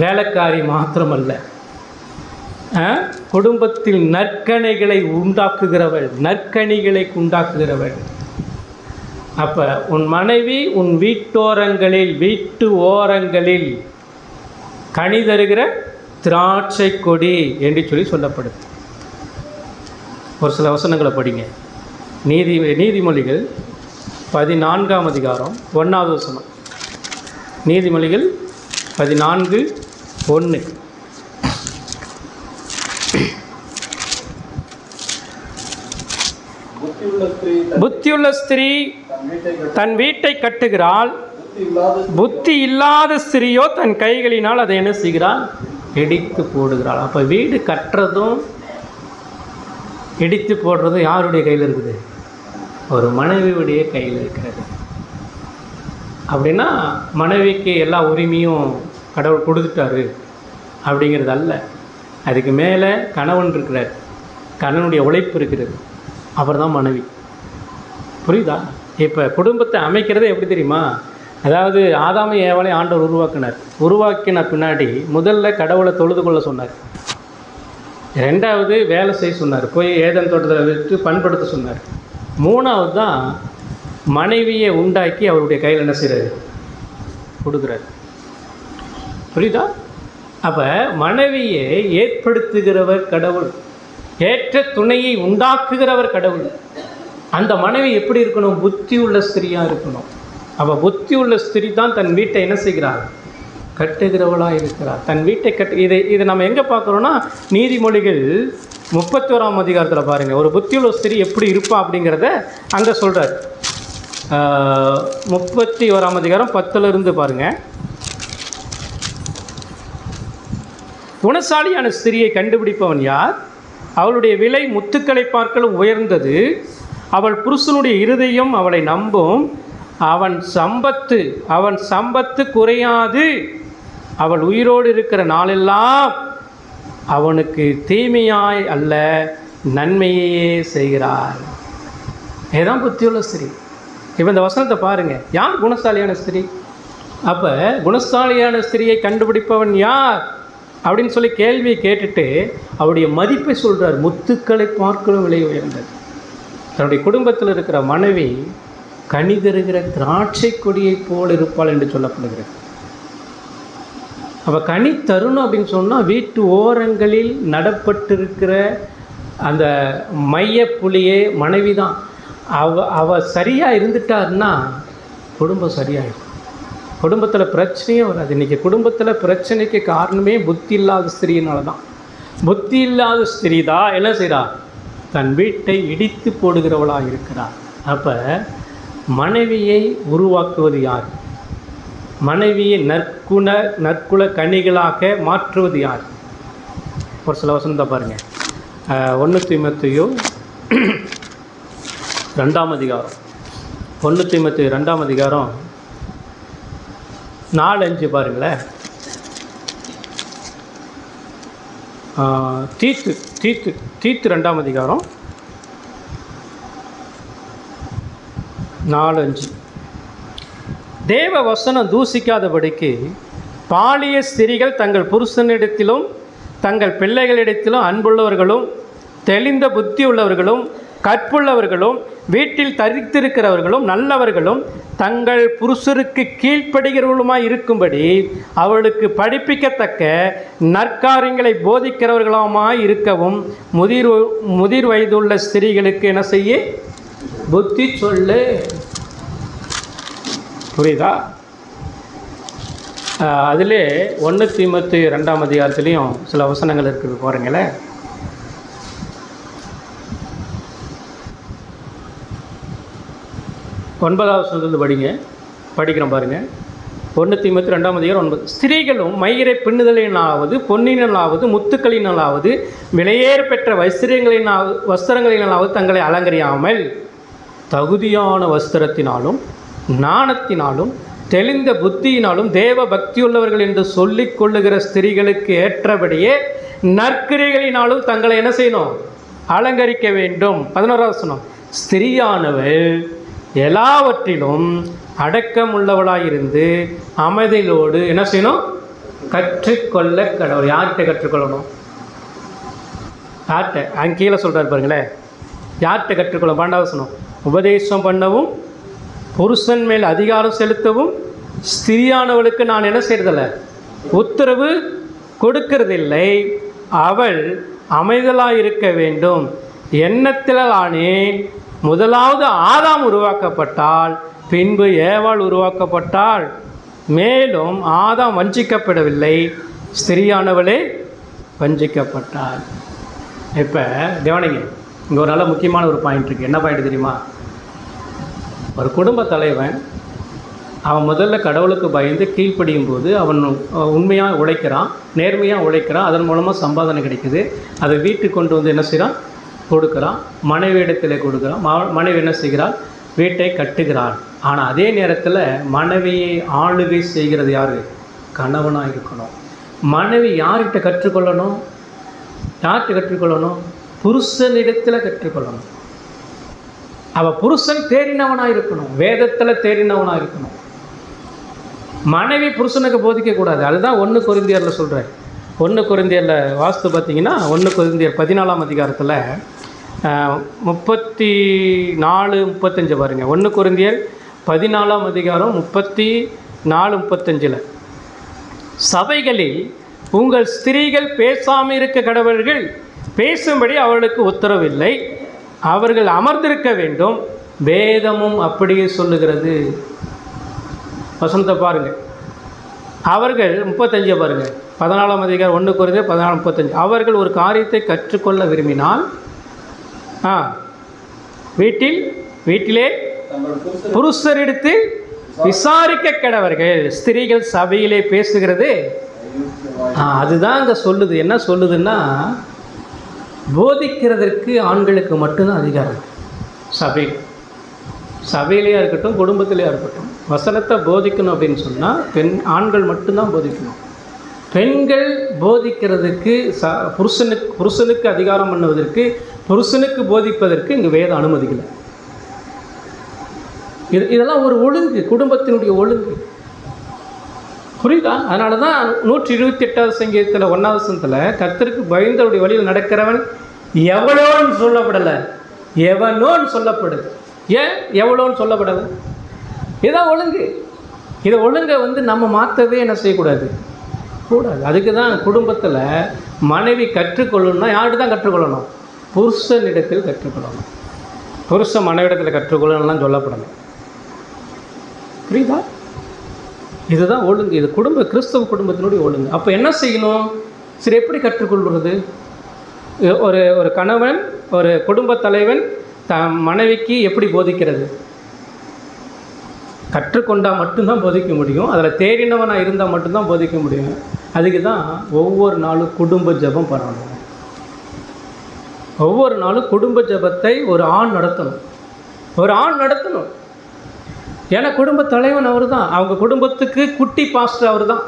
வேலைக்காரி மாத்திரமல்ல, குடும்பத்தில் நற்கணிகளை உண்டாக்குகிறவள். அப்போ உன் மனைவி உன் வீட்டு ஓரங்களில் கனி தருகிற திராட்சை கொடி என்று சொல்லப்படுது. ஒரு சில வசனங்களை படிங்க. நீதிமொழிகள் 14ஆம் அதிகாரம் 1வது வசனம். நீதிமொழிகள் 14:1. புத்தியுள்ள ஸ்திரீ தன் வீட்டை கட்டுகிறாள், புத்தி இல்லாத ஸ்திரீயோ தன் கைகளினால் அதை என்ன செய்கிறாள்? இடித்து போடுகிறாள். அப்போ வீடு கட்டுறதும் இடித்து போடுறதும் யாருடைய கையில் இருக்குது? ஒரு மனைவியுடைய கையில் இருக்கிறது. அப்படின்னா மனைவிக்கு எல்லா உரிமையும் கடவுள் கொடுத்துட்டாரு அப்படிங்கிறது அல்ல. அதுக்கு மேலே கணவன் இருக்கிறார், கணவனுடைய உழைப்பு இருக்கிறது, அவர் தான் மனைவி. புரியுதா? இப்போ குடும்பத்தை அமைக்கிறது எப்படி தெரியுமா? அதாவது ஆதாமை ஏவாளை ஆண்டவர் உருவாக்கின பின்னாடி முதல்ல கடவுளை தொழுது கொள்ள சொன்னார். 2வது வேலை செய்ய சொன்னார், போய் ஏதேன் தோட்டத்தில் விட்டு பண்படுத்த சொன்னார். 3வது தான் மனைவியை உண்டாக்கி அவருடைய கையில் என்ன செய்கிறாரு? கொடுக்குறாரு. புரியுதா? அப்போ மனைவியை ஏற்படுத்துகிறவர் கடவுள், ஏற்ற துணையை உண்டாக்குகிறவர் கடவுள். அந்த மனைவி எப்படி இருக்கணும்? புத்தி உள்ள ஸ்திரியாக இருக்கணும். அப்போ புத்தி உள்ள ஸ்திரி தான் தன் வீட்டை என்ன செய்கிறார்? கட்டுகிறவளாக இருக்கிறார். தன் வீட்டை இதை நம்ம எங்கே பார்க்குறோன்னா நீதிமொழிகள் 31ஆம் அதிகாரத்தில் பாருங்கள். ஒரு புத்தியுள்ள ஸ்திரி எப்படி இருப்பா அப்படிங்கிறத அங்கே சொல்கிறார். 31ஆம் அதிகாரம் 10லிருந்து பாருங்கள். குணசாலியான ஸ்திரியை கண்டுபிடிப்பவன் யார்? அவளுடைய விலை முத்துக்களை பார்க்கலும் உயர்ந்தது. அவள் புருஷனுடைய இருதயம் அவளை நம்பும். அவன் சம்பத்து குறையாது. அவள் உயிரோடு இருக்கிற நாளெல்லாம் அவனுக்கு தீமையாய் அல்ல நன்மையே செய்கிறாள். இதுதான் புத்தியுள்ள ஸ்திரீ. இப்போ இந்த வசனத்தை பாருங்கள். யார் குணசாலியான ஸ்திரீ? அப்போ குணசாலியான ஸ்திரியை கண்டுபிடிப்பவன் யார் அப்படின்னு சொல்லி கேள்வியை கேட்டுட்டு அவருடைய மதிப்பை சொல்கிறார். முத்துக்களை பார்க்கலும் விலை உயர்ந்தது. தன்னுடைய குடும்பத்தில் இருக்கிற மனைவி கனி தருகிற திராட்சை கொடியை போல் இருப்பாள் என்று சொல்லப்படுகிறது. அவள் கனி தருணும் அப்படின்னு சொன்னால் வீட்டு ஓரங்களில் நடப்பட்டிருக்கிற அந்த மையப்புள்ளியே மனைவி தான். அவள் சரியாக இருந்துட்டாருன்னா குடும்பம் சரியாயிடும். குடும்பத்தில் பிரச்சனையே வராது. இன்றைக்கி குடும்பத்தில் பிரச்சனைக்கு காரணமே புத்தி இல்லாத ஸ்திரீனால தான். புத்தி இல்லாத ஸ்திரீ தான் என்ன செய்கிறா? தன் வீட்டை இடித்து போடுகிறவளாக இருக்கிறார். அப்போ மனைவியை உருவாக்குவது யார்? மனைவியை நற்குல கனிகளாக மாற்றுவது யார்? ஒரு சில வசனத்தை பாருங்கள். 1 தீமோத்தேயு 2ஆம் அதிகாரம் 1 தீமோத்தேயு 2ஆம் அதிகாரம் 4-5 பாருங்களேன். தீத்து 2ஆம் அதிகாரம் 4-5. தேவ வசனம் தூசிக்காதபடிக்கு பாலிய ஸ்திரீகள் தங்கள் புருஷனிடத்திலும் தங்கள் பிள்ளைகளிடத்திலும் அன்புள்ளவர்களும் தெளிந்த புத்தி உள்ளவர்களும் கற்புள்ளவர்களும் வீட்டில் தரித்திருக்கிறவர்களும் நல்லவர்களும் தங்கள் புருஷருக்கு கீழ்ப்படுகிறவர்களுமாய் இருக்கும்படி அவளுக்கு படிப்பிக்கத்தக்க நற்காரியங்களை போதிக்கிறவர்களுமாய் இருக்கவும் முதிர் வயதுள்ள ஸ்திரீகளுக்கு என்ன செய்ய? புத்தி சொல்லு. புரியுதா? அதிலே 1 தீமோத்தேயு 2ஆம் அதிகாரத்துலேயும் சில வசனங்கள் இருக்குது பாருங்களேன். ஒன்பதாவது வசனத்திலிருந்து படிக்கிறோம் பாருங்கள். 1 தீமோத்தேயு 2ஆம் அதிகாரம் 9. ஸ்திரீகளும் மயிரை பின்னுதலினாலாவது பொன்னினாலாவது முத்துக்களினாலாவது விலையேற பெற்ற வஸ்திரங்களினாலாவது தங்களை அலங்கரியாமல் தகுதியான வஸ்திரத்தினாலும் நாணத்தினாலும் தெளிந்த புத்தியினாலும் தேவ பக்தியுள்ளவர்கள் என்று சொல்லிக் கொள்ளுகிற ஸ்திரீகளுக்கு ஏற்றபடியே நற்கிரைகளினாலும் தங்களை என்ன செய்யணும்? அலங்கரிக்க வேண்டும். 11வது வசனம். ஸ்திரீயானவள் எல்லாவற்றிலும் அடக்கம் உள்ளவளாயிருந்து அமைதியோடு என்ன செய்யணும்? கற்றுக்கொள்ள கடவுள். யார்கிட்ட கற்றுக்கொள்ளணும்? யார்கிட்ட அங்கே கீழே சொல்கிறார் பாருங்களேன், யார்கிட்ட கற்றுக்கொள்ள 12வது வசனம், உபதேசம் பண்ணவும் புருஷன் மேல் அதிகாரம் செலுத்தவும் ஸ்திரியானவளுக்கு நான் என்ன செய்கிறதில்ல, உத்தரவு கொடுக்கறதில்லை. அவள் அமைதலாக இருக்க வேண்டும். எண்ணத்திலானே முதலாவது ஆதாம் உருவாக்கப்பட்டால், பின்பு ஏவாள் உருவாக்கப்பட்டாள். மேலும் ஆதாம் வஞ்சிக்கப்படவில்லை, ஸ்திரியானவளே வஞ்சிக்கப்பட்டாள். இப்போ கவனிங்க, இங்கே ஒரு நல்ல முக்கியமான ஒரு பாயிண்ட் இருக்குது. என்ன பாயிண்ட் தெரியுமா? ஒரு குடும்ப தலைவன் அவன் முதல்ல கடவுளுக்கு பயந்து கீழ்ப்படியும் போது அவன் உண்மையாக உழைக்கிறான், நேர்மையாக உழைக்கிறான், அதன் மூலமாக சம்பாதனை கிடைக்குது. அதை வீட்டுக்கு கொண்டு வந்து என்ன செய்கிறான், கொடுக்குறான். மனைவி இடத்துல கொடுக்குறான். மனைவி என்ன செய்கிறாள், வீட்டை கட்டுகிறாள். ஆனால் அதே நேரத்தில் மனைவியை ஆளுகை செய்கிறது யார், கணவனாக இருக்கணும். மனைவி யார்கிட்ட கற்றுக்கொள்ளணும், யார்கிட்ட கற்றுக்கொள்ளணும், புருஷனிடத்தில் கற்றுக்கொள்ளணும். அவள் புருஷன் தேறினவனாக இருக்கணும், வேதத்தில் தேறினவனாக இருக்கணும். மனைவி புருஷனுக்கு போதிக்கக்கூடாது. அதுதான் 1 கொரிந்தியரில் சொல்கிறார். 1 கொரிந்தியரில் வாஸ்து பார்த்தீங்கன்னா 1 கொரிந்தியர் 14ஆம் அதிகாரத்தில் 34, 35 பாருங்கள். 1 கொரிந்தியர் 14ஆம் அதிகாரம் 34, 35 சபைகளில் உங்கள் ஸ்திரீகள் பேசாமல் இருக்க கடவர்கள், பேசும்படி அவர்களுக்கு உத்தரவில்லை, அவர்கள் அமர்ந்திருக்க வேண்டும், வேதமும் அப்படியே சொல்லுகிறது. வசனத்தை பாருங்கள். அவர்கள் 35 பாருங்கள். 14ஆம் அதிகாரம் 1 கொரிந்தியர் 14, 35 அவர்கள் ஒரு காரியத்தை கற்றுக்கொள்ள விரும்பினால் வீட்டிலே புருஷரிடத்தில் விசாரிக்க கடவர்கள். ஸ்திரீகள் சபையிலே பேசுகிறது. அதுதான் அங்கே சொல்லுது. என்ன சொல்லுதுன்னா, போதிக்கிறதற்கு ஆண்களுக்கு மட்டும்தான் அதிகாரம். சபையிலேயே இருக்கட்டும், குடும்பத்திலேயே இருக்கட்டும், வசனத்தை போதிக்கணும் அப்படின்னு சொன்னால் ஆண்கள் மட்டும்தான் போதிக்கணும். பெண்கள் போதிக்கிறதுக்கு புருஷனுக்கு அதிகாரம் பண்ணுவதற்கு, புருஷனுக்கு போதிப்பதற்கு இங்கே வேதம் அனுமதிக்கலை. இதெல்லாம் ஒரு ஒழுங்கு, குடும்பத்தினுடைய ஒழுங்கு. புரியுதா? அதனால தான் 128வது சங்கீதத்தில் 1வது வசனத்தில் கர்த்தருக்கு பயந்தவருடைய வழியில் நடக்கிறவன் எவ்வளோன்னு சொல்லப்படலை, எவனோன்னு சொல்லப்படுது. ஏன் எவ்வளோன்னு சொல்லப்படலை? இதான் ஒழுங்கு. இதை ஒழுங்கை நம்ம மாற்றவே என்ன செய்யக்கூடாது, கூடாது. அதுக்கு தான் குடும்பத்தில் மனைவி கற்றுக்கொள்ளணும்னா யார்கிட்ட தான் கற்றுக்கொள்ளணும், புருஷனிடத்தில் கற்றுக்கொள்ளணும். புருஷன் மனைவிடத்தில் கற்றுக்கொள்ளணும்லாம் சொல்லப்படணும். புரியுதா? இதுதான் ஒழுங்கு. இது கிறிஸ்தவ குடும்பத்தினுடைய ஒழுங்கு. அப்போ என்ன செய்யணும், சரி எப்படி கற்றுக்கொள்வது? ஒரு கணவன், ஒரு குடும்ப தலைவன் தன் மனைவிக்கு எப்படி போதிக்கிறது? கற்றுக்கொண்டால் மட்டும்தான் போதிக்க முடியும். அதில் தேறினவனாக இருந்தால் மட்டும்தான் போதிக்க முடியும். அதுக்கு தான் ஒவ்வொரு நாளும் குடும்ப ஜெபம் பண்ணணும். ஒவ்வொரு நாளும் குடும்ப ஜெபத்தை ஒரு ஆண் நடத்தணும். ஏன்னா குடும்ப தலைவன் அவர் தான். அவங்க குடும்பத்துக்கு குட்டி பாஸ்டர் அவர் தான்.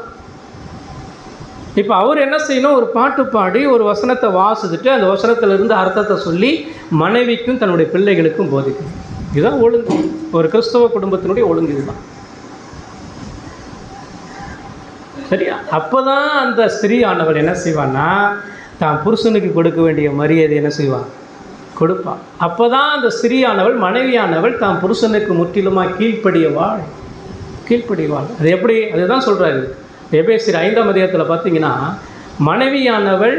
இப்போ அவர் என்ன செய்யணும், ஒரு பாட்டு பாடி ஒரு வசனத்தை வாசிச்சுட்டு அந்த வசனத்திலிருந்து அர்த்தத்தை சொல்லி மனைவிக்கும் தன்னுடைய பிள்ளைகளுக்கும் போதிக்கணும். இதுதான் ஒழுங்கு. ஒரு கிறிஸ்தவ குடும்பத்தினுடைய ஒழுங்கு இதுதான். சரியா? அப்போ தான் அந்த ஸ்திரீ ஆனவள் என்ன செய்வான்னா, தான் புருஷனுக்கு கொடுக்க வேண்டிய மரியாதை என்ன செய்வான், கொடுப்பான். அப்போ தான் அந்த ஸ்திரீயானவள், மனைவியானவள் தான் புருஷனுக்கு முற்றிலுமாக கீழ்ப்படியவாள். அது எப்படி? அதுதான் சொல்கிறாரு எபேசியர் 5ஆம் அதிகாரத்தில் பார்த்தீங்கன்னா, மனைவியானவள்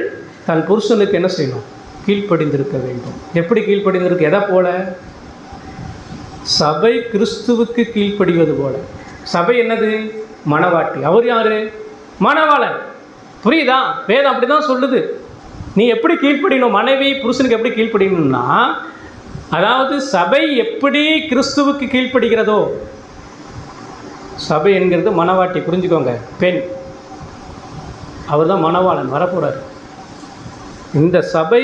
தன் புருஷனுக்கு என்ன செய்யணும், கீழ்ப்படிந்திருக்க வேண்டும். எப்படி கீழ்ப்படிந்திருக்கு? எதை போல? சபை கிறிஸ்துவுக்கு கீழ்ப்படிவது போல. சபை என்னது? மணவாட்டி. அவர் யார்? மணவாளன். புரியுதா? வேதம் அப்படி தான் சொல்லுது. நீ எப்படி கீழ்ப்படியணும், மனைவி புருஷனுக்கு எப்படி கீழ்ப்படியணும்னா, அதாவது சபை எப்படி கிறிஸ்துவுக்கு கீழ்ப்படுகிறதோ, சபை என்கிறது மணவாட்டி, புரிஞ்சுக்கோங்க, பெண். அவர் தான் மணவாளன், வரப்போகிறார். இந்த சபை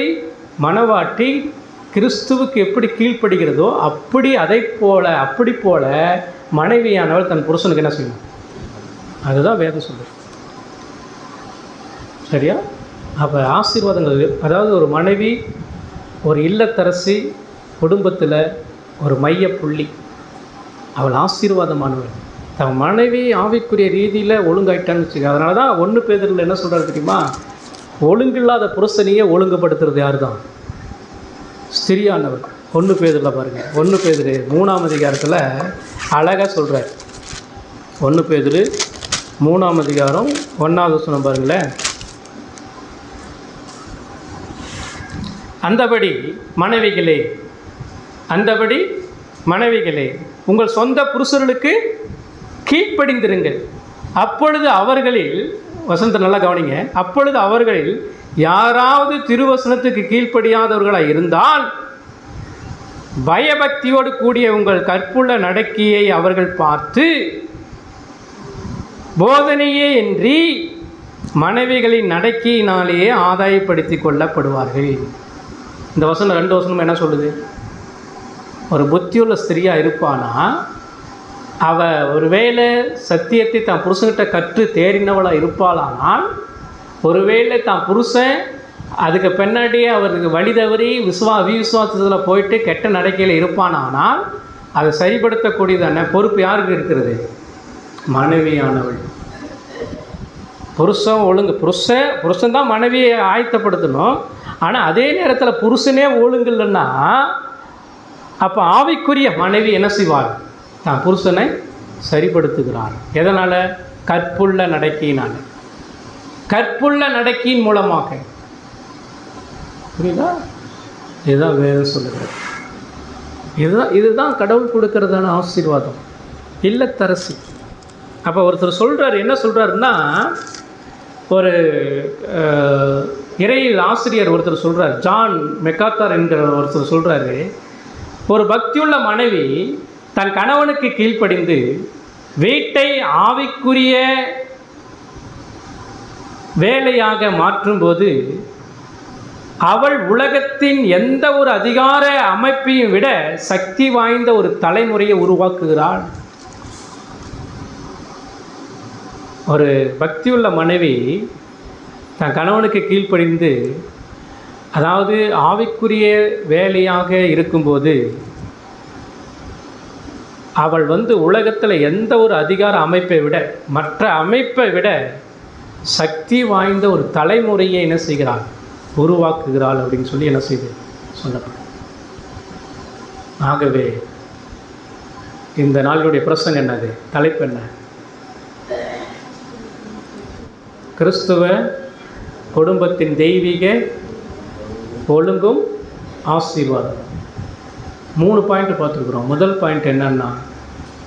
மணவாட்டி கிறிஸ்துவுக்கு எப்படி கீழ்ப்படுகிறதோ அப்படி போல மனைவியானவள் தன் புருஷனுக்கு என்ன செய்யணும், அதுதான் வேதம் சொல்லுது. சரியா? அப்போ ஆசீர்வாதங்கள், அதாவது ஒரு மனைவி, ஒரு இல்லத்தரசி, குடும்பத்தில் ஒரு மையப்புள்ளி, அவள் ஆசீர்வாதமானவள். தன் மனைவி ஆவிக்குரிய ரீதியில் ஒழுங்காயிட்டான்னு வச்சுக்க. அதனால தான் 1 பேதுருவில் என்ன சொல்கிறாரு தெரியுமா, ஒழுங்கில்லாத புருஷனையே ஒழுங்குபடுத்துறது யார் தான்? ஸ்திரியானவர். 1 பேதுருல பாருங்கள், 1 பேதுரு 3ஆம் அதிகாரத்தில் அழகாக சொல்கிறார். 1 பேதுரு 3ஆம் அதிகாரம் 1வது வசனம் பாருங்களேன். அந்தபடி மனைவிகளே உங்கள் சொந்த புருஷர்களுக்கு கீழ்ப்படிந்திருங்கள். அப்பொழுது அவர்களில், வசனத்தை நல்லா கவனிங்க, அப்பொழுது அவர்களில் யாராவது திருவசனத்துக்கு கீழ்ப்படியாதவர்களாக இருந்தால் பயபக்தியோடு கூடிய உங்கள் கற்புள்ள நடக்கையை அவர்கள் பார்த்து போதனையே இன்றி மனைவிகளின் நடக்கையினாலேயே ஆதாயப்படுத்தி கொள்ளப்படுவார்கள். இந்த வசனம் 2 வசனம் என்ன சொல்லுது? ஒரு புத்தியுள்ள ஸ்திரியாக இருப்பானா அவள் ஒருவேளை சத்தியத்தை தான் புருஷன்கிட்ட கற்று தேறினவளாக இருப்பாளானால், ஒருவேளை தான் புருஷன் அதுக்கு பின்னாடியே அவருக்கு வழி தவறி அவிசுவாசத்தில் போயிட்டு கெட்ட நடக்கையில் இருப்பானால் அதை சரிப்படுத்தக்கூடியதான பொறுப்பு யாருக்கு இருக்கிறது? மனைவியானவள். புருஷன் தான் மனைவியை ஆயத்தப்படுத்தணும். ஆனால் அதே நேரத்தில் புருஷனே ஒழுங்கு இல்லைன்னா அப்போ ஆவிக்குரிய மனைவி என்ன செய்வாள்? தான் புருஷனை சரிப்படுத்துகிறாள். எதனால்? கற்புள்ள நடக்கையினால், கற்புள்ள நடக்கையின் மூலமாக. புரியுதா? இதுதான் வேதம் சொல்லுகிறது. இதுதான் கடவுள் கொடுக்கறதான ஆசீர்வாதம், இல்லத்தரசி. அப்போ ஒருத்தர் சொல்கிறார், என்ன சொல்கிறாருன்னா, ஒரு இறையில் ஆசிரியர் ஒருத்தர் சொல்கிறார், ஜான் மெக்காத்தார் என்கிற ஒருத்தர் சொல்கிறாரு, ஒரு பக்தியுள்ள மனைவி தன் கணவனுக்கு கீழ்ப்படிந்து வீட்டை ஆவிக்குரிய வேலையாக மாற்றும்போது அவள் உலகத்தின் எந்த ஒரு அதிகார அமைப்பையும் விட சக்தி வாய்ந்த ஒரு தலைமுறையை உருவாக்குகிறாள். ஒரு பக்தியுள்ள மனைவி தன் கணவனுக்கு கீழ்ப்படிந்து, அதாவது ஆவிக்குரிய வேலையாக இருக்கும்போது அவள் உலகத்தில் எந்த ஒரு அதிகார அமைப்பை விட, மற்ற அமைப்பை விட சக்தி வாய்ந்த ஒரு தலைமுறையை என்ன செய்கிறாள்? உருவாக்குகிறாள் அப்படின்னு சொல்லி என்ன செய்து சொல்லப்படும். ஆகவே இந்த நாளுடைய பிரசங்கம் என்னது? தலைப்பு என்ன? கிறிஸ்துவ குடும்பத்தின் தெய்வீக ஒழுங்கும் ஆசீர்வாதம். 3 பாயிண்ட் பார்த்துருக்குறோம். முதல் பாயிண்ட் என்னன்னா,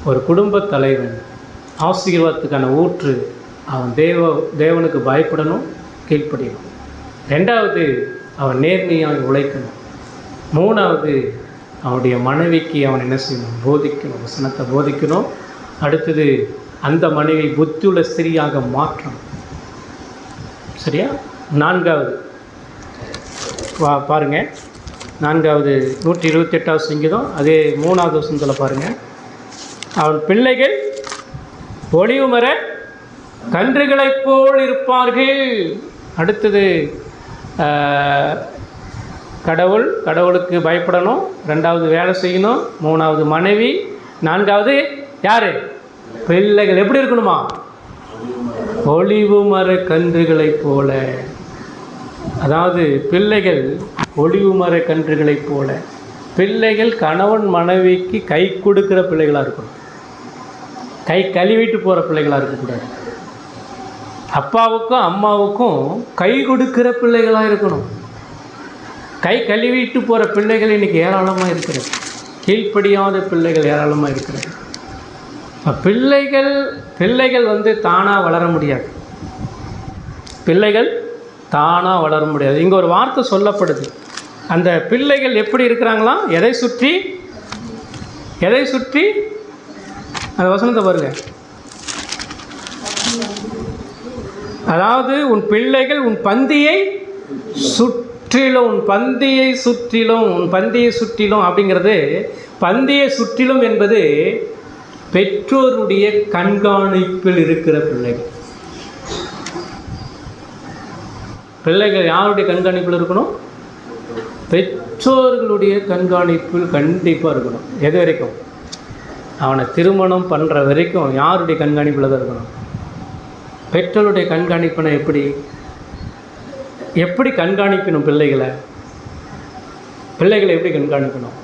ஒரு குடும்ப தலைவன் ஆசீர்வாதத்துக்கான ஊற்று, அவன் தேவனுக்கு பயப்படணும், கீழ்ப்படியணும். 2வது, அவன் நேர்மையாக உழைக்கணும். 3வது, அவனுடைய மனைவிக்கு அவன் என்ன செய்யணும்? போதிக்கணும், வசனத்தை போதிக்கணும். அடுத்தது, அந்த மனைவி புத்தியுள்ள ஸ்திரியாக மாற்றணும். சரியா? 4வது பாருங்கள், 4வது 128வது சங்கீதம் அதே 3வது வசனத்தில் பாருங்கள், அவன் பிள்ளைகள் ஒளிவு மர கன்றுகளைப் போல் இருப்பார்கள். அடுத்தது, கடவுளுக்கு பயப்படணும். 2வது வேலை செய்யணும். 3வது மனைவி. 4வது யார்? பிள்ளைகள் எப்படி இருக்கணுமா? ஒளிவு மர கன்றுகளைப் போல. அதாவது பிள்ளைகள் ஒளிவு மர கன்றுகளைப் போல. பிள்ளைகள் கணவன் மனைவிக்கு கை கொடுக்குற பிள்ளைகளாக இருக்கணும், கை கழுவிட்டு போகிற பிள்ளைகளாக இருக்கக்கூடாது. அப்பாவுக்கும் அம்மாவுக்கும் கை கொடுக்குற பிள்ளைகளாக இருக்கணும். கை கழுவிட்டு போகிற பிள்ளைகள் இன்றைக்கி ஏராளமாக இருக்கிறது. கீழ்ப்படியாத பிள்ளைகள் ஏராளமாக இருக்கிறது. பிள்ளைகள் தானாக வளர முடியாது. தானாக வளர முடியாது. இங்கே ஒரு வார்த்தை சொல்லப்படுது. அந்த பிள்ளைகள் எப்படி இருக்கிறாங்களாம்? எதை சுற்றி அந்த வசனத்தை பாருங்க. அதாவது உன் பிள்ளைகள் உன் பந்தியை சுற்றிலும் அப்படிங்கிறது, பந்தியை சுற்றிலும் என்பது பெற்றோருடைய கண்காணிப்பில் இருக்கிற பிள்ளைகள் யாருடைய கண்காணிப்பில் இருக்கணும்? பெற்றோர்களுடைய கண்காணிப்பில் கண்டிப்பாக இருக்கணும். எது வரைக்கும்? அவனை திருமணம் பண்ணுற வரைக்கும் யாருடைய கண்காணிப்பில் தான் இருக்கணும்? பெற்றோருடைய கண்காணிப்புனா எப்படி? எப்படி கண்காணிக்கணும் பிள்ளைகளை? பிள்ளைகளை எப்படி கண்காணிக்கணும்?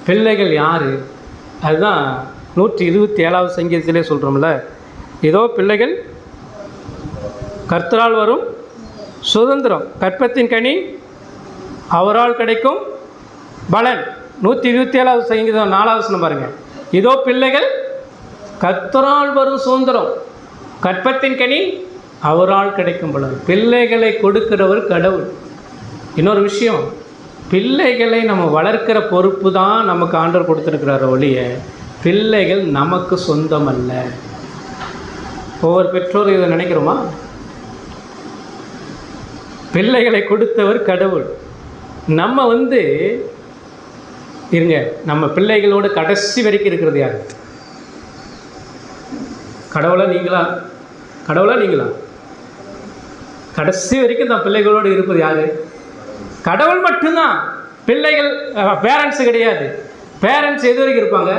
பிள்ளைகள் யார்? அதுதான் 127வது சங்கீதத்திலே சொல்கிறோம்ல, ஏதோ பிள்ளைகள் கர்த்தரால் வரும் சுதந்திரம், கற்பத்தின் கனி அவரால் கிடைக்கும் பலன். 127வது சங்கீதம் 4வது வசனம் பாருங்கள். இதோ பிள்ளைகள் கர்த்தரால் வரும் சுதந்திரம், கற்பத்தின் கனி அவரால் கிடைக்கும் பலன். பிள்ளைகளை கொடுக்கிறவர் கடவுள். இன்னொரு விஷயம், பிள்ளைகளை நம்ம வளர்க்கிற பொறுப்பு தான் நமக்கு ஆண்டவர் கொடுத்துருக்கிறார் ஒழிய பிள்ளைகள் நமக்கு சொந்தம் அல்ல. ஒவ்வொரு பெற்றோரும் இதை நினைக்கிறோமா? பிள்ளைகளை கொடுத்தவர் கடவுள். நம்ம இருங்க, நம்ம பிள்ளைகளோடு கடைசி வரைக்கும் இருக்கிறது யார்? கடவுளா நீங்களா? கடவுளா நீங்களா? கடைசி வரைக்கும் தான் பிள்ளைகளோடு இருப்பது யார்? கடவுள் மட்டும்தான். பிள்ளைகள் பேரண்ட்ஸு கிடையாது. பேரண்ட்ஸ் எது வரைக்கும் இருப்பாங்க?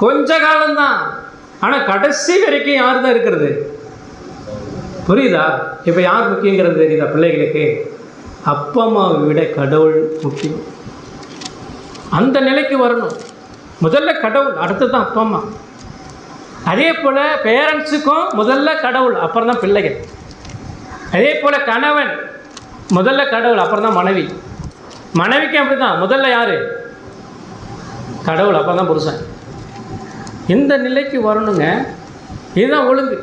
கொஞ்ச காலம்தான். ஆனால் கடைசி வரைக்கும் யார் தான் இருக்கிறது? புரியுதா? இப்போ யார் முக்கியங்கிறது தெரியுதா பிள்ளைகளுக்கு? அப்பா அம்மாவை விட கடவுள் முக்கியம். அந்த நிலைக்கு வரணும். முதல்ல கடவுள், அடுத்து தான் அப்பா அம்மா. அதே போல் பேரண்ட்ஸுக்கும் முதல்ல கடவுள், அப்புறம் தான் பிள்ளைகள். அதே போல் கணவன் முதல்ல கடவுள், அப்புறம் தான் மனைவி. மனைவிக்கு அப்படி தான், முதல்ல யார்? கடவுள், அப்புறம் தான் புருஷன். இந்த நிலைக்கு வரணுங்க. இதுதான் ஒழுங்கு.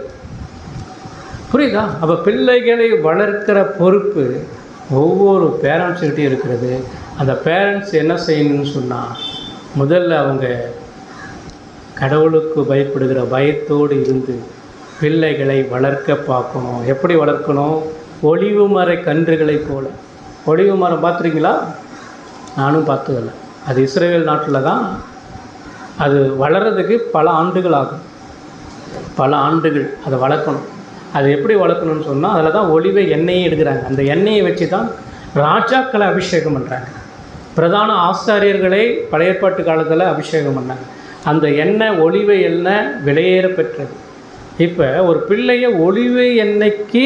புரியுதா? அப்போ பிள்ளைகளை வளர்க்கிற பொறுப்பு ஒவ்வொரு பேரண்ட்ஸ்கிட்டையும் இருக்கிறது. அந்த பேரண்ட்ஸ் என்ன செய்யணும்னு சொன்னால், முதல்ல அவங்க கடவுளுக்கு பயப்படுகிற பயத்தோடு இருந்து பிள்ளைகளை வளர்க்க பார்க்கணும். எப்படி வளர்க்கணும்? ஒளிவு மர கன்றுகளை போல. ஒளிவு மரம் பார்த்துருக்கீங்களா? நானும் பார்த்ததில்லை. அது இஸ்ரேல் நாட்டில் தான். அது வளர்கிறதுக்கு பல ஆண்டுகள் ஆகும். பல ஆண்டுகள் அதை வளர்க்கணும். அது எப்படி வளர்க்கணும்னு சொன்னால், அதில் தான் ஒளிவை எண்ணெயை எடுக்கிறாங்க. அந்த எண்ணெயை வச்சு தான் ராஜாக்களை அபிஷேகம் பண்ணுறாங்க. பிரதான ஆசாரியர்களை பழைய ஏற்பாட்டு காலத்தில் அபிஷேகம் பண்ணாங்க. அந்த எண்ணெய் ஒளிவை எண்ணெய் விலையேற பெற்றது. இப்போ ஒரு பிள்ளைய ஒளிவை எண்ணெய்க்கு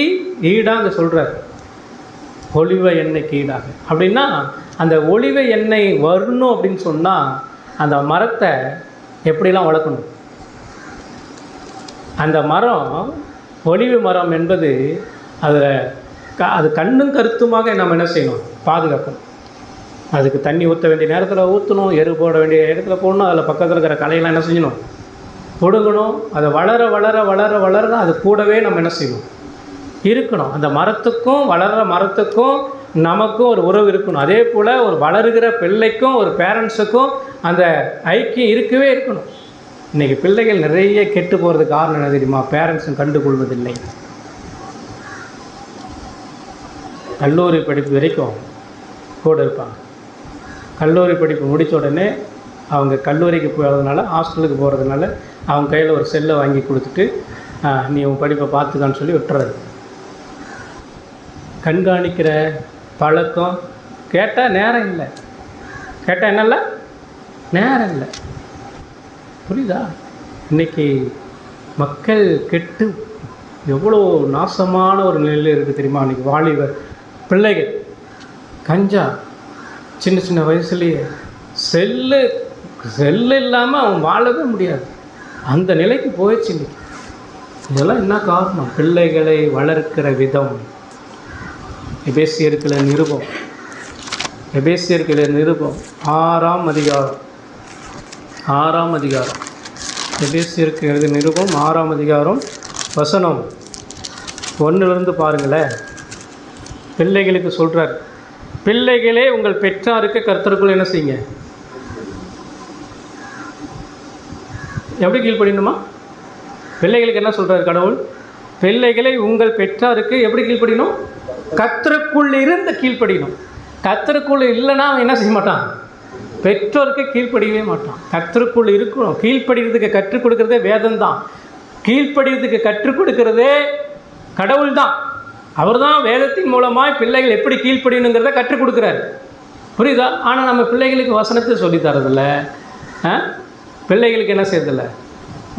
ஈடாக சொல்கிறார். ஒளிவை எண்ணெய்க்கு ஈடாக அப்படின்னா, அந்த ஒளிவை எண்ணெய் வரணும் அப்படின்னு சொன்னால் அந்த மரத்தை எப்படிலாம் வளர்க்கணும்? அந்த மரம், ஒளிவு மரம் என்பது அது கண்ணும் கருத்துமாக நம்ம என்ன செய்யணும்? பாதுகாக்கணும். அதுக்கு தண்ணி ஊற்ற வேண்டிய நேரத்தில் ஊற்றணும், எரு போட வேண்டிய இடத்துல போடணும். அதில் பக்கத்தில் இருக்கிற கலையெல்லாம் என்ன செய்யணும்? பிடுங்கணும். அதை வளர வளர வளர வளர அது கூடவே நம்ம என்ன செய்யணும்? இருக்கணும். அந்த மரத்துக்கும் வளர்கிற மரத்துக்கும் நமக்கும் ஒரு உறவு இருக்கணும். அதே போல் ஒரு வளருகிற பிள்ளைக்கும் ஒரு பேரண்ட்ஸுக்கும் அந்த ஐக்கியம் இருக்கவே இருக்கணும். இன்றைக்கி பிள்ளைகள் நிறைய கெட்டு போகிறதுக்கு காரணம் என்ன தெரியுமா? பேரண்ட்ஸும் கண்டுகொள்வதில்லை. கல்லூரி படிப்பு வரைக்கும் கூட இருப்பாங்க. கல்லூரி படிப்பு முடித்த உடனே அவங்க கல்லூரிக்கு போகிறதுனால, ஹாஸ்டலுக்கு போகிறதுனால அவங்க கையில் ஒரு செல்லை வாங்கி கொடுத்துட்டு, நீ உன் படிப்பை பார்த்துக்கான்னு சொல்லி விட்டுறது. கண்காணிக்கிற பழக்கம் கேட்டால் நேரம் இல்லை. கேட்டால் என்னல்ல? நேரம் இல்லை. புரியுதா? இன்றைக்கி மக்கள் கெட்டு எவ்வளோ நாசமான ஒரு நிலையில் இருக்குது தெரியுமா? இன்றைக்கி வாலிபர் பிள்ளைகள் கஞ்சா சின்ன சின்ன வயசுலேயே செல்லு இல்லாமல் அவன் வாழவே முடியாது. அந்த நிலைக்கு போயிடுச்சு இன்றைக்கி. இதெல்லாம் என்ன காரணம்? பிள்ளைகளை வளர்க்கிற விதம். எபேசியர்களை நிருபம் 6ஆம் அதிகாரம். எபேசியருக்கு எழுதிய நிருபம் 6ஆம் அதிகாரம் வசனம் 1 பாருங்களேன். பிள்ளைகளுக்கு சொல்கிறார், பிள்ளைகளே உங்கள் பெற்றாருக்கு கர்த்தருக்குள் என்ன செய்யுங்க? எப்படி கீழ்ப்படியணுமா? பிள்ளைகளுக்கு என்ன சொல்கிறார் கடவுள்? பிள்ளைகளை உங்கள் பெற்றாருக்கு எப்படி கீழ்ப்படியணும்? கர்த்தருக்குள் இருந்து கீழ்ப்படியணும். கர்த்தருக்குள் இல்லைன்னா அவன் என்ன செய்ய மாட்டான்? பெற்றோருக்கு கீழ்ப்படியவே மாட்டான். கர்த்தருக்குள் இருக்கணும். கீழ்ப்படிகிறதுக்கு கற்றுக் கொடுக்குறதே வேதம் தான். கீழ்ப்படிகிறதுக்கு கற்றுக் கொடுக்குறதே கடவுள் தான். அவர் தான் வேதத்தின் மூலமாக பிள்ளைகள் எப்படி கீழ்ப்படியணுங்கிறத கற்றுக் கொடுக்குறாரு. புரியுதா? ஆனால் நம்ம பிள்ளைகளுக்கு வசனத்தை சொல்லித்தரதில்ல. பிள்ளைகளுக்கு என்ன செய்யறதில்ல?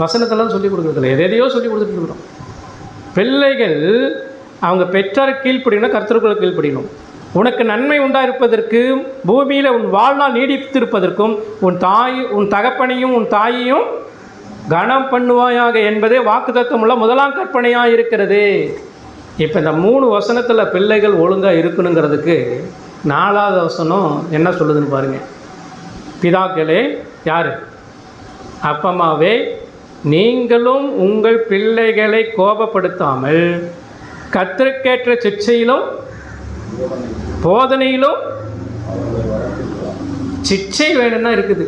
வசனத்தெல்லாம் சொல்லிக் கொடுக்குறதில்ல. எதையோ சொல்லி கொடுத்துட்டு இருக்கிறோம். பிள்ளைகள் அவங்க பெற்றார் கீழ்ப்படியணும், கர்த்தருக்குள்ள கீழ்ப்படியணும். உனக்கு நன்மை உண்டாயிருப்பதற்கு, பூமியில் உன் வாழ்நாள் நீடித்திருப்பதற்கும் உன் தகப்பனையும் உன் தாயையும் கனம் பண்ணுவாயாக என்பதே வாக்குத்தத்தமுள்ள முதலாம் கற்பனையாக இருக்கிறது. இப்போ இந்த 3 வசனத்தில் பிள்ளைகள் ஒழுங்காக இருக்கணுங்கிறதுக்கு 4வது வசனம் என்ன சொல்லுதுன்னு பாருங்கள். பிதாக்களே, யார்? அப்பமாவே, நீங்களும் உங்கள் பிள்ளைகளை கோபப்படுத்தாமல் கர்த்தருக்கேற்ற சிட்சையிலும் போதனையிலும். சிட்சை வேணும்னா இருக்குது,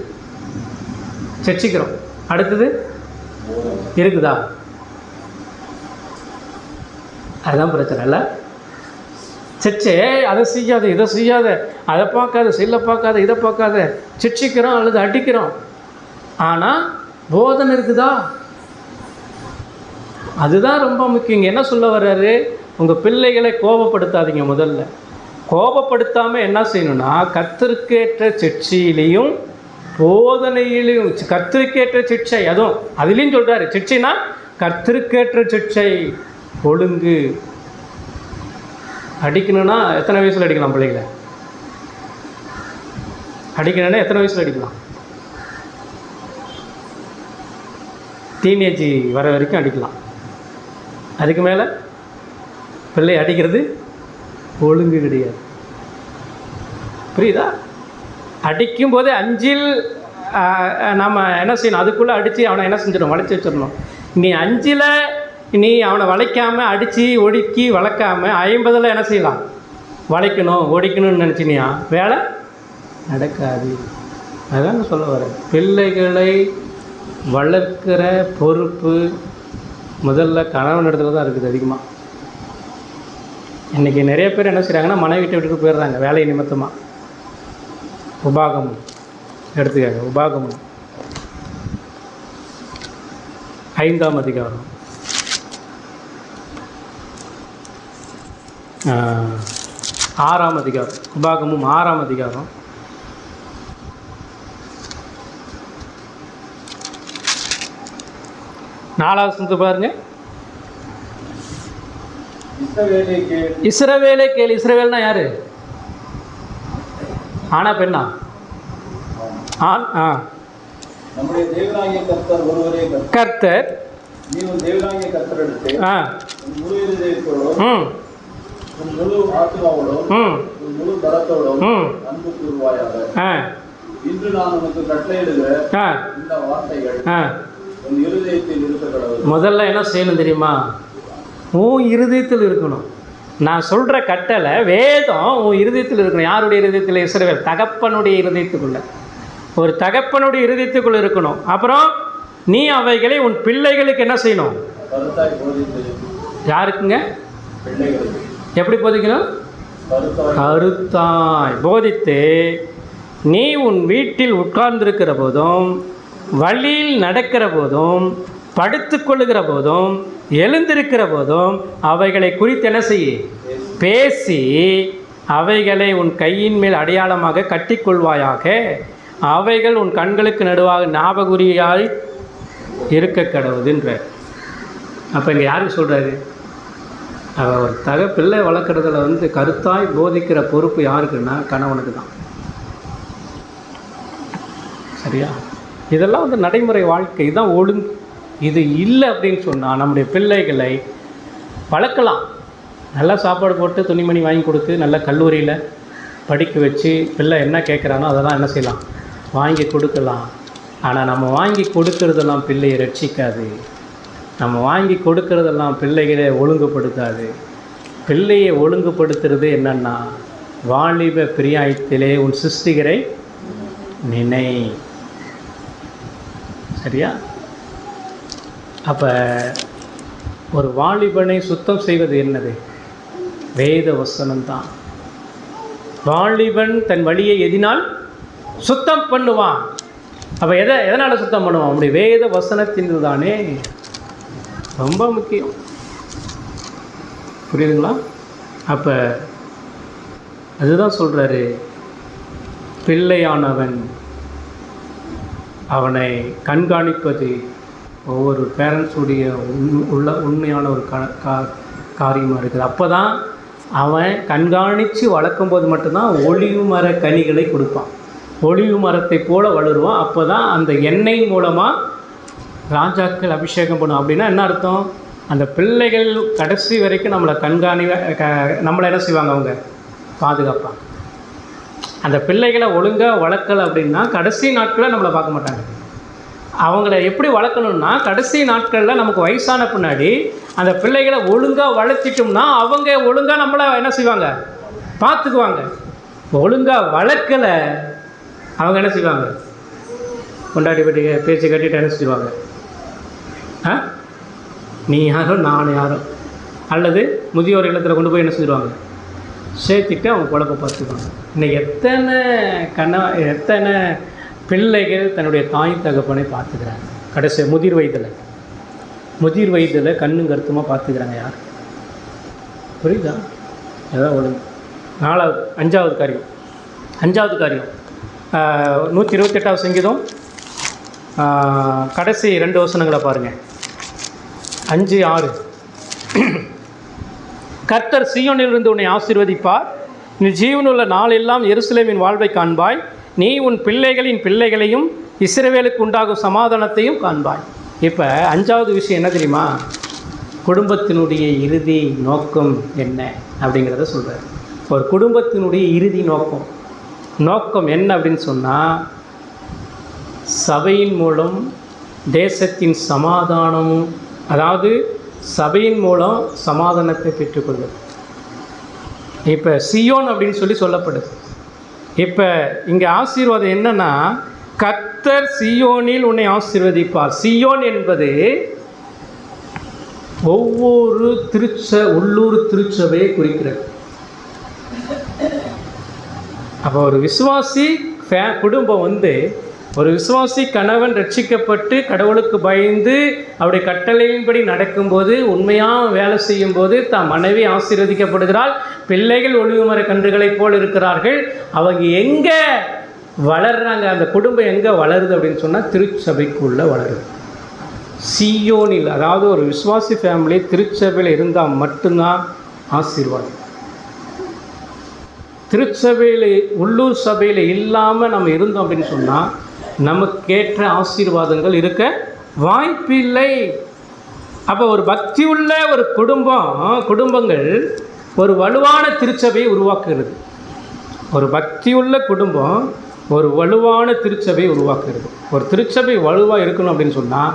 சிட்சிக்கிறோம். அடுத்தது இருக்குதா? அதுதான் பிரச்சனை இல்லை. சிட்சை, அதை செய்யாத, இதை செய்யாத, அதை பார்க்காத, செல்லை பார்க்காத, இதை பார்க்காத, சிட்சிக்கிறோம் அல்லது அடிக்கிறோம். ஆனால் போதனை இருக்குதா? அதுதான் ரொம்ப முக்கியம். இங்கே என்ன சொல்ல வர்றாரு? உங்கள் பிள்ளைகளை கோபப்படுத்தாதீங்க. முதல்ல கோபப்படுத்தாமல் என்ன செய்யணும்னா, கர்த்தருக்கேற்ற சிட்சையிலையும் போதனையிலையும். கர்த்தருக்கேற்ற சிட்சை, அதுவும் அதுலேயும் சொல்கிறாரு. சிட்சைனா கர்த்தருக்கேற்ற சிட்சை, ஒழுங்கு. அடிக்கணும்னா எத்தனை வயசில் அடிக்கலாம் பிள்ளைகளை? அடிக்கணும்னா எத்தனை வயசில் அடிக்கலாம்? டீனேஜ் வர வரைக்கும் அடிக்கலாம். அதுக்கு மேலே பிள்ளை அடிக்கிறது ஒழுங்கு கிடையாது. புரியுதா? அடிக்கும் போதே 5ல் நம்ம என்ன செய்யணும்? அதுக்குள்ளே அடித்து அவனை என்ன செஞ்சிடணும்? வளைச்சி வச்சிடணும். நீ 5ல் நீ அவனை வளைக்காமல், அடித்து ஒடுக்கி வளர்க்காமல் 50ல் என்ன செய்யலாம்? வளைக்கணும், ஒடிக்கணும்னு நினச்சினியா வேலை நடக்காது. அதுதான் சொல்ல வரேன். பிள்ளைகளை வளர்க்கிற பொறுப்பு முதல்ல கணவன் இடத்துல தான் இருக்குது அதிகமாக. இன்றைக்கி நிறைய பேர் என்ன செய்கிறாங்கன்னா, மனைவி விட்டுட்டு போயிடுறாங்க வேலை நிமித்தமாக. உபாகமம் எடுத்துக்காங்க. உபாகமம் 5ஆம் அதிகாரம் 6ஆம் அதிகாரம். உபாகமும் 6ஆம் அதிகாரம் 4வது வசனத்தை பாருங்க. இஸ்ரவேலே கேள். இஸ்ரவேல்னா யாரு? ஆனா பெண்ணா? ஆண். நம்முடைய தேவனாகிய கர்த்தர் ஒருவரே கர்த்தர். நீ உன் தேவனாகிய கர்த்தரிடத்தை உன் முழு இதயத்தோடும் உன் முழு ஆத்துமாவோடும் உன் முழு பலத்தோடும் அன்பு கூறுவாயாக. இன்று நான் உனக்கு கட்டளையிடுகிற இந்த வார்த்தைகள் உன் இருதயத்தில் இருக்க கடவுள். முதல்ல என்ன செய்யணும் தெரியுமா? உன் இருதயத்தில் இருக்கணும். நான் சொல்கிற கட்டளை வேதம் உன் இருதயத்தில் இருக்கணும். யாருடைய இருதயத்தில்? இஸ்ரவேல் தகப்பனுடைய இருதயத்துக்குள்ள. ஒரு தகப்பனுடைய இருதயத்துக்குள்ள இருக்கணும். அப்புறம் நீ அவைகளை உன் பிள்ளைகளுக்கு என்ன செய்யணும்? யாருக்குங்க? எப்படி போதிக்கணும்? கருத்தாய் போதித்து, நீ உன் வீட்டில் உட்கார்ந்திருக்கிற போதும், வழியில் நடக்கிற போதும், படுத்து கொள்ளுகிற போதும், எழுந்திருக்கிற போதும் அவைகளை குறித்து என்ன செய்ய? பேசி அவைகளை உன் கையின் மேல் அடையாளமாக கட்டிக்கொள்வாயாக. அவைகள் உன் கண்களுக்கு நடுவாக ஞாபகுறியாய் இருக்க கடவுதுன்ற. அப்போ இங்கே யாருக்கு சொல்கிறாரு? ஒரு பிள்ளை வளர்க்குறதுல கருத்தாய் போதிக்கிற பொறுப்பு யாருக்குன்னா கணவனுக்கு தான். சரியா? இதெல்லாம் நடைமுறை வாழ்க்கை தான் ஒழுங்கு. இது இல்லை அப்படின்னு சொன்னால் நம்முடைய பிள்ளைகளை வளர்க்கலாம். நல்லா சாப்பாடு போட்டு துணிமணி வாங்கி கொடுத்து நல்ல கல்லூரியில் படிக்க வச்சு பிள்ளை என்ன கேட்குறானோ அதெல்லாம் என்ன செய்யலாம்? வாங்கி கொடுக்கலாம். ஆனால் நம்ம வாங்கி கொடுக்கறதெல்லாம் பிள்ளையை ரட்சிக்காது. நம்ம வாங்கி கொடுக்கறதெல்லாம் பிள்ளைகளை ஒழுங்குபடுத்தாது. பிள்ளையை ஒழுங்குபடுத்துறது என்னென்னா, வாலிப பிரியாயத்திலே உன் சிருஷ்டிகரை நினை. சரியா? அப்போ ஒரு வாலிபனை சுத்தம் செய்வது என்னது? வேத வசனம்தான். வாலிபன் தன் வழியை எதினால் சுத்தம் பண்ணுவான். அப்போ எதனால் சுத்தம் பண்ணுவான்? அப்படி வேத வசனத்தின் தானே. ரொம்ப முக்கியம். புரியுதுங்களா? அப்போ அதுதான் சொல்கிறாரு, பிள்ளையானவன் அவனை கண்காணிப்பது ஒவ்வொரு பேரண்ட்ஸுடைய உண்மையான ஒரு காரியமாக இருக்குது. அப்போ தான் அவன் கண்காணித்து வளர்க்கும் போது மட்டும்தான் ஒளிவு மர கனிகளை கொடுப்பான். ஒளிவு மரத்தை போல் வளருவான். அப்போ தான் அந்த எண்ணெய் மூலமாக ராஜாக்கள் அபிஷேகம் பண்ணும். அப்படின்னா என்ன அர்த்தம்? அந்த பிள்ளைகள் கடைசி வரைக்கும் நம்மளை நம்மளை என்ன செய்வாங்க? அவங்க பாதுகாப்பாங்க. அந்த பிள்ளைகளை ஒழுங்காக வளர்க்கலை அப்படின்னா கடைசி நாட்களில் நம்மளை பார்க்க மாட்டாங்க. அவங்கள எப்படி வளர்க்கணுன்னா, கடைசி நாட்களில் நமக்கு வயசான பின்னாடி அந்த பிள்ளைகளை ஒழுங்காக வளர்த்திட்டோம்னா அவங்க ஒழுங்காக நம்மளை என்ன செய்வாங்க? பார்த்துக்குவாங்க. ஒழுங்காக வளர்க்கலை அவங்க என்ன செய்வாங்க? கொண்டாடி பட்டி பேச்சு கட்டிட்டு என்ன செய்வாங்க? நீ யாரோ நான் யாரோ, அல்லது முதியோர் இல்லத்தில் கொண்டு போய் என்ன செய்வாங்க? சேர்த்துட்டு அவங்க குழப்ப பார்த்துக்குவாங்க. இன்னைக்கு எத்தனை பிள்ளைகள் தன்னுடைய தாய் தகப்பனை பார்த்துக்கிறாங்க கடைசி முதிர் வயதில் கண்ணும் கருத்துமாக பார்த்துக்கிறாங்க. யார்? புரியுதா? அதான் ஒழுங்கு. அஞ்சாவது காரியம் 128வது சங்கீதம் கடைசி 2 வசனங்களை பாருங்கள். 5-6. கர்த்தர் சீயோனிலிருந்து உன்னை ஆசீர்வதிப்பார். நீ ஜீவனுள்ள நாளெல்லாம் எருசலேமின் வாழ்வை காண்பாய். நீ உன் பிள்ளைகளின் பிள்ளைகளையும் இஸ்ரவேலுக்கு உண்டாகும் சமாதானத்தையும் காண்பாய். இப்போ 5வது விஷயம் என்ன தெரியுமா? குடும்பத்தினுடைய இறுதி நோக்கம் என்ன அப்படிங்கிறத சொல்கிறார். ஒரு குடும்பத்தினுடைய இறுதி நோக்கம் என்ன அப்படின்னு சொன்னால், சபையின் மூலம் தேசத்தின் சமாதானமும், அதாவது சபையின் மூலம் சமாதானத்தை பெற்றுக்கொள்வது. இப்போ சியோன் அப்படின்னு சொல்லப்படுது. இப்போ இங்கே ஆசீர்வாதம் என்னன்னா, கர்த்தர் சியோனில் உன்னை ஆசீர்வதிப்பார். சியோன் என்பது ஒவ்வொரு உள்ளூர் திருச்சபையை குறிக்கிறது. அப்போ ஒரு விசுவாசி குடும்பம் ஒரு விசுவாசி கணவன் ரட்சிக்கப்பட்டு கடவுளுக்கு பயந்து அவருடைய கட்டளையின்படி நடக்கும்போது, உண்மையாக வேலை செய்யும்போது தான் மனைவி ஆசீர்வதிக்கப்படுகிறாள். பிள்ளைகள் ஒளிவுமர கன்றுகளைப் போல் இருக்கிறார்கள். அவங்க எங்கே வளர்றாங்க? அந்த குடும்பம் எங்கே வளருது அப்படின்னு சொன்னால் திருச்சபைக்குள்ளே வளருது. சியோனில், அதாவது ஒரு விசுவாசி ஃபேமிலி திருச்சபையில் இருந்தால் மட்டும்தான் ஆசீர்வாதம். திருச்சபையில் உள்ளூர் சபையில் இல்லாமல் நம்ம இருந்தோம் அப்படின்னு சொன்னால் நமக்கேற்ற ஆசீர்வாதங்கள் இருக்க வாய்ப்பில்லை. அப்போ ஒரு பக்தி உள்ள ஒரு குடும்பங்கள் ஒரு வலுவான திருச்சபையை உருவாக்குகிறது. ஒரு பக்தி உள்ள குடும்பம் ஒரு வலுவான திருச்சபையை உருவாக்குகிறது. ஒரு திருச்சபை வலுவாக இருக்கணும் அப்படின்னு சொன்னால்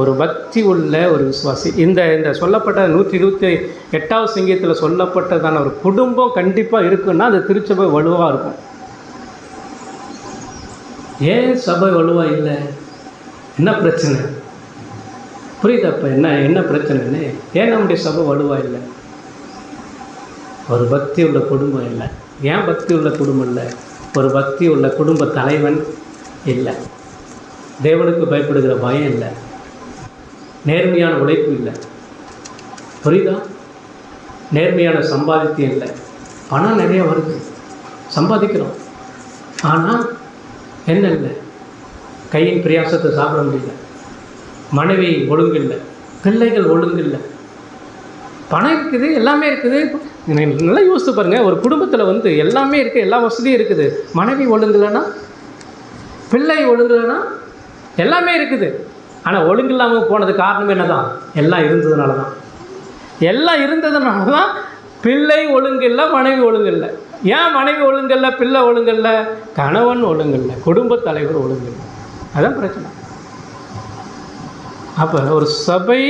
ஒரு பக்தி உள்ள ஒரு விசுவாசி, இந்த சொல்லப்பட்ட 128வது சங்கீதத்தில் சொல்லப்பட்டதான ஒரு குடும்பம் கண்டிப்பாக இருக்குன்னா அந்த திருச்சபை வலுவாக இருக்கும். ஏன் சபை வலுவாக இல்லை? என்ன பிரச்சனை? புரியுதப்போ என்ன பிரச்சனைன்னு? ஏன் நம்முடைய சபை வலுவாக இல்லை? ஒரு பக்தி உள்ள குடும்பம் இல்லை. ஏன் பக்தி உள்ள குடும்பம் இல்லை? ஒரு பக்தி உள்ள குடும்ப தலைவன் இல்லை. தேவனுக்கு பயப்படுகிற பயம் இல்லை. நேர்மையான உழைப்பு இல்லை. புரியுதா? நேர்மையான சம்பாதித்தியம் இல்லை. பணம் நிறைய வருது, சம்பாதிக்கிறோம், ஆனால் என்ன இல்லை? கையின் பிரயாசத்தை சாப்பிட முடியல. மனைவி ஒழுங்கு இல்லை, பிள்ளைகள் ஒழுங்கு இல்லை. பணம் இருக்குது, எல்லாமே இருக்குது. நல்லா யோசித்து பாருங்கள். ஒரு குடும்பத்தில் எல்லாமே இருக்குது, எல்லா வசதியும் இருக்குது. மனைவி ஒழுங்குலைன்னா, பிள்ளை ஒழுங்குலைன்னா, எல்லாமே இருக்குது. ஆனால் ஒழுங்கு இல்லாமல் போனது காரணம் என்ன தான்? எல்லாம் இருந்ததுனால தான் பிள்ளை ஒழுங்கு இல்லை, மனைவி ஒழுங்கு இல்லை. ஏன் மனைவி ஒழுங்கு இல்லை, பிள்ளை ஒழுங்கு இல்லை? கணவன் ஒழுங்கு இல்லை, குடும்பத் தலைவர் ஒழுங்கு இல்லை. அதுதான் பிரச்சனை. அப்போ ஒரு சபை,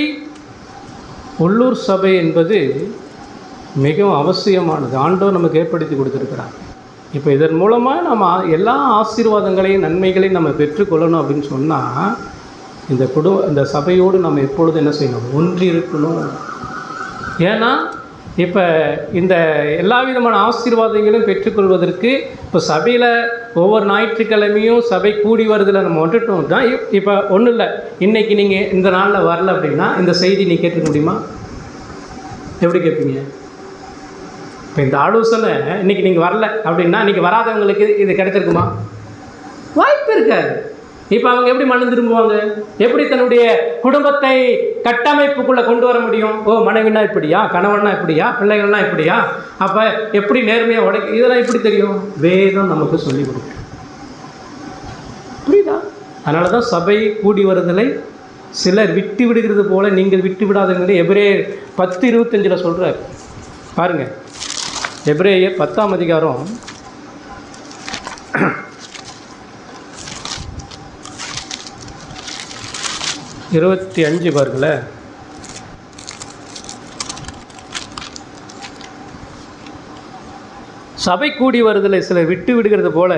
உள்ளூர் சபை என்பது மிகவும் அவசியமானது. ஆண்டவர் நமக்கு ஏற்படுத்தி கொடுத்துருக்கிறார். இப்போ இதன் மூலமாக நம்ம எல்லா ஆசீர்வாதங்களையும் நன்மைகளையும் நம்ம பெற்றுக்கொள்ளணும் அப்படின்னு சொன்னால் இந்த சபையோடு நம்ம எப்பொழுதும் என்ன செய்யணும்? ஒன்றி இருக்கணும். ஏன்னா இப்போ இந்த எல்லா விதமான ஆசீர்வாதங்களும் பெற்றுக்கொள்வதற்கு இப்போ சபையில் ஒவ்வொரு ஞாயிற்றுக்கிழமையும் சபை கூடி வருதில் நம்ம வந்துட்டோம் தான். இப்போ ஒன்றும் இல்லை, இன்றைக்கி நீங்கள் இந்த நாளில் வரல அப்படின்னா இந்த செய்தி நீ கேட்க முடியுமா? எப்படி கேட்பீங்க? இப்போ இந்த ஆலோசனை இன்றைக்கி நீங்கள் வரல அப்படின்னா இன்றைக்கி வராதவங்களுக்கு இது கிடைச்சிருக்குமா? வாய்ப்பு இருக்காது. இப்போ அவங்க எப்படி மனம் திரும்புவாங்க? எப்படி தன்னுடைய குடும்பத்தை கட்டமைப்புக்குள்ளே கொண்டு வர முடியும்? ஓ, மனைவினா இப்படியா, கணவன்னா இப்படியா, பிள்ளைகள்னா இப்படியா, அப்போ எப்படி நேர்மையாக உடைக்க, இதெல்லாம் எப்படி தெரியும்? வேதம் நமக்கு சொல்லிக் கொடுக்கும். புரியுதா? அதனால தான் சபை கூடி வருதலை சிலர் விட்டு விடுகிறது போல நீங்கள் விட்டு விடாதீங்க. எபிரேயர் 10:25 சொல்கிறார் பாருங்கள். எபிரேயர் 10ஆம் அதிகாரம் 25 பாருங்களேன். சபை கூடி வருதலை சிலர் விட்டு விடுகிறது போல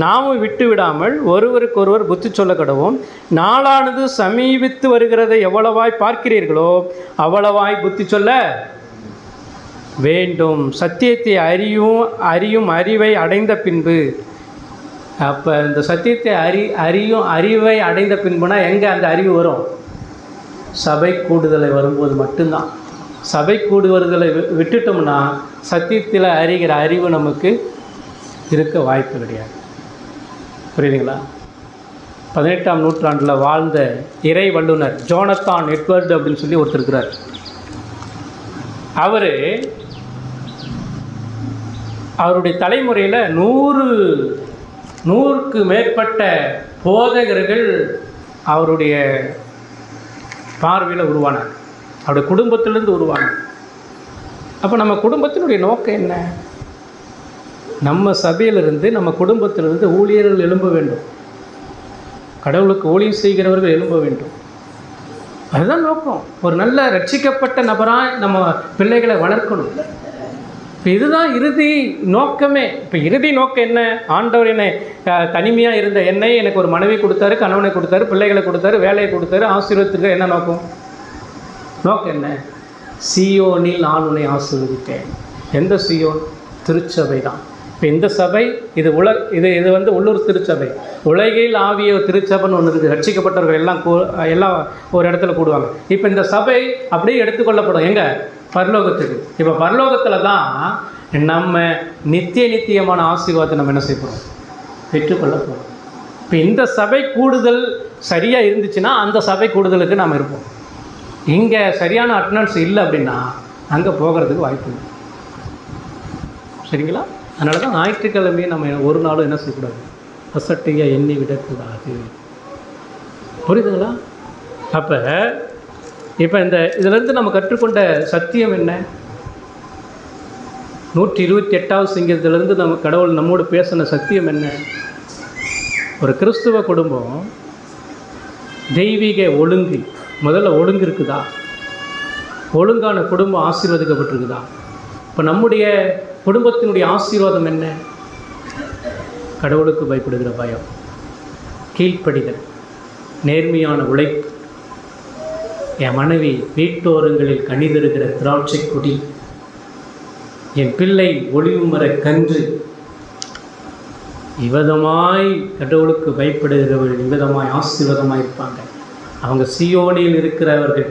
நாமும் விட்டு விடாமல் ஒருவருக்கொருவர் புத்தி சொல்ல கடவோம். நாளானது சமீபித்து வருகிறதை எவ்வளவாய் பார்க்கிறீர்களோ அவ்வளவாய் புத்தி சொல்ல வேண்டும். சத்தியத்தை அறியும் அறிவை அடைந்த பின்பு, அப்போ இந்த சத்தியத்தை அறியும் அறிவை அடைந்த பின்புனா எங்கே அந்த அறிவு வரும்? சபை கூடுதலை வரும்போது மட்டும்தான். சபை கூடுவர்களை விட்டுட்டோம்னா சத்தியத்தில் அறிகிற அறிவு நமக்கு இருக்க வாய்ப்பு கிடையாது. புரியுதுங்களா? 18ஆம் நூற்றாண்டில் வாழ்ந்த இறை வல்லுனர் ஜோனத்தான் எட்வர்டு அப்படின்னு சொல்லி ஒருத்தர் இருக்கிறார். அவருடைய தலைமுறையில் 100க்கு மேற்பட்ட போதகர்கள் அவருடைய பார்வையில் உருவானார். அவருடைய குடும்பத்திலிருந்து உருவானார். அப்போ நம்ம குடும்பத்தினுடைய நோக்கம் என்ன? நம்ம சபையிலிருந்து, நம்ம குடும்பத்திலிருந்து ஊழியர்கள் எழும்ப வேண்டும். கடவுளுக்கு ஊழியம் செய்கிறவர்கள் எழும்ப வேண்டும். அதுதான் நோக்கம். ஒரு நல்ல ரட்சிக்கப்பட்ட நபராக நம்ம பிள்ளைகளை வளர்க்கணும். இப்போ இதுதான் இறுதி நோக்கமே. இப்போ இறுதி நோக்கம் என்ன? ஆண்டவர் என்னை தனிமையாக இருந்த என்னை எனக்கு ஒரு மனைவி கொடுத்தாரு, கணவனை கொடுத்தாரு, பிள்ளைகளை கொடுத்தாரு, வேலையை கொடுத்தாரு, ஆசீர்வதித்துக்கு. என்ன நோக்கம்? நோக்கம் என்ன? சீயோனில் நான் உன்னை ஆசீர்வதித்தேன். எந்த சீயோன்? திருச்சபை தான். இப்போ இந்த சபை இது இது வந்து உள்ளூர் திருச்சபை. உலகில் ஆவிய திருச்சபைன்னு ஒன்று இருக்குது. ரட்சிக்கப்பட்டவர்கள் எல்லாம் ஒரு இடத்துல கூடுவாங்க. இப்போ இந்த சபை அப்படியே எடுத்துக்கொள்ளப்படும் எங்கே? பரலோகத்துக்கு. இப்போ பரலோகத்தில் தான் நம்ம நித்தியமான ஆசீர்வாதத்தை நம்ம என்ன செய்ய போகிறோம்? பெற்றுக்கொள்ள போகிறோம். இப்போ இந்த சபை கூடுதல் சரியாக இருந்துச்சுன்னா அந்த சபை கூடுதலுக்கு நாம் இருப்போம். இங்கே சரியான அட்டண்டன்ஸ் இல்லை அப்படின்னா அங்கே போகிறதுக்கு வாய்ப்பு இல்லை. சரிங்களா? அதனால தான் ஞாயிற்றுக்கிழமையை நம்ம ஒரு நாளும் என்ன செய்யக்கூடாது? அசட்டையாக எண்ணி விடக்கூடாது. புரியுதுங்களா? அப்போ இப்போ இதிலேருந்து நம்ம கற்றுக்கொண்ட சத்தியம் என்ன? 128வது சங்கீதத்திலேருந்து நம்ம கடவுள் நம்மோடு பேசின சத்தியம் என்ன? ஒரு கிறிஸ்துவ குடும்பம் தெய்வீக ஒழுங்கு, முதல்ல ஒழுங்கு இருக்குதா? ஒழுங்கான குடும்பம் ஆசீர்வதிக்கப்பட்டிருக்குதா? இப்போ நம்முடைய குடும்பத்தினுடைய ஆசீர்வாதம் என்ன? கடவுளுக்கு பயப்படுகிற பயம், கீழ்ப்படிதல், நேர்மையான உழைப்பு, என் மனைவி வீட்டோரங்களில் கனிதருகிற திராட்சை கொடி, என் பிள்ளை ஒளிவு மர கன்று. இவ்விதமாய் கடவுளுக்கு பயப்படுகிறவர்கள் இவ்விதமாய் ஆசீர்வாதமாக இருப்பாங்க. அவங்க சீயோனில் இருக்கிறவர்கள்,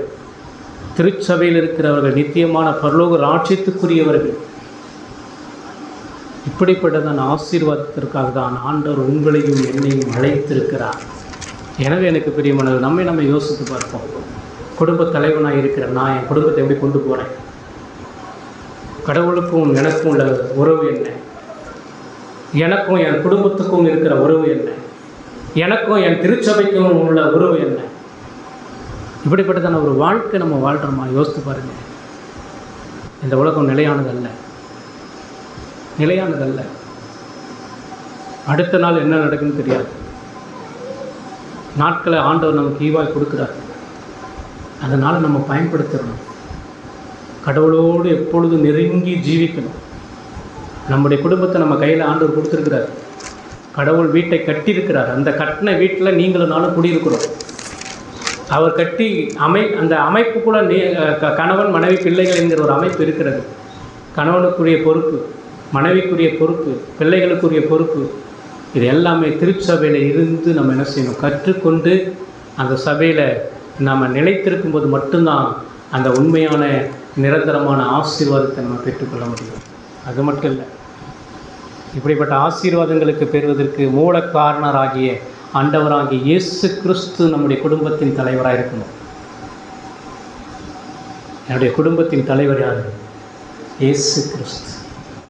திருச்சபையில் இருக்கிறவர்கள், நித்தியமான பரலோக ராட்சியத்துக்குரியவர்கள். இப்படிப்பட்டதான் ஆசீர்வாதத்திற்காக தான் ஆண்டவர் உங்களையும் என்னையும் அழைத்திருக்கிறார். எனவே எனக்கு பிரியமானவர், நம்ம யோசித்து பார்ப்போம். குடும்ப தலைவனாக இருக்கிற நான் என் குடும்பத்தை எப்படி கொண்டு போகிறேன்? கடவுளுக்கும் எனக்கும் உள்ள உறவு என்ன? எனக்கும் என் குடும்பத்துக்கும் இருக்கிற உறவு என்ன? எனக்கும் என் திருச்சபைக்கும் உள்ள உறவு என்ன? இப்படிப்பட்டதான ஒரு வாழ்க்கை நம்ம வாழ்கிறோமா? யோசித்து பாருங்கள். இந்த உலகம் நிலையானதல்ல. அடுத்த நாள் என்ன நடக்குன்னு தெரியாது. நாட்களை ஆண்டவர் நமக்கு ஈவாய் கொடுக்குறார். அதனால் நம்ம பயன்படுத்தணும். கடவுளோடு எப்பொழுதும் நெருங்கி ஜீவிக்கணும். நம்முடைய குடும்பத்தை நம்ம கையில் ஆண்டவர் கொடுத்துருக்கிறார். கடவுள் வீட்டை கட்டியிருக்கிறார். அந்த கட்டின வீட்டில் நீங்களும் நானும் குடியிருக்கிறோம். அவர் கட்டி அந்த அமைப்புக்குள்ள கணவன் மனைவி பிள்ளைகள் என்கிற ஒரு அமைப்பு இருக்கிறது. கணவனுக்குரிய பொறுப்பு, மனைவிக்குரிய பொறுப்பு, பிள்ளைகளுக்குரிய பொறுப்பு, இது எல்லாமே திருச்சபையில் இருந்து நம்ம என்ன செய்யணும்? கற்றுக்கொண்டு அந்த சபையில் நம்ம நிலைத்திருக்கும் போது மட்டும்தான் அந்த உண்மையான நிரந்தரமான ஆசீர்வாதத்தை நம்ம பெற்றுக்கொள்ள முடியும். அது மட்டும் இல்லை, இப்படிப்பட்ட ஆசீர்வாதங்களுக்கு பெறுவதற்கு மூல காரணராகிய ஆண்டவராகிய இயேசு கிறிஸ்து நம்முடைய குடும்பத்தின் தலைவராக இருக்கணும். என்னுடைய குடும்பத்தின் தலைவர் யார்? இயேசு கிறிஸ்து.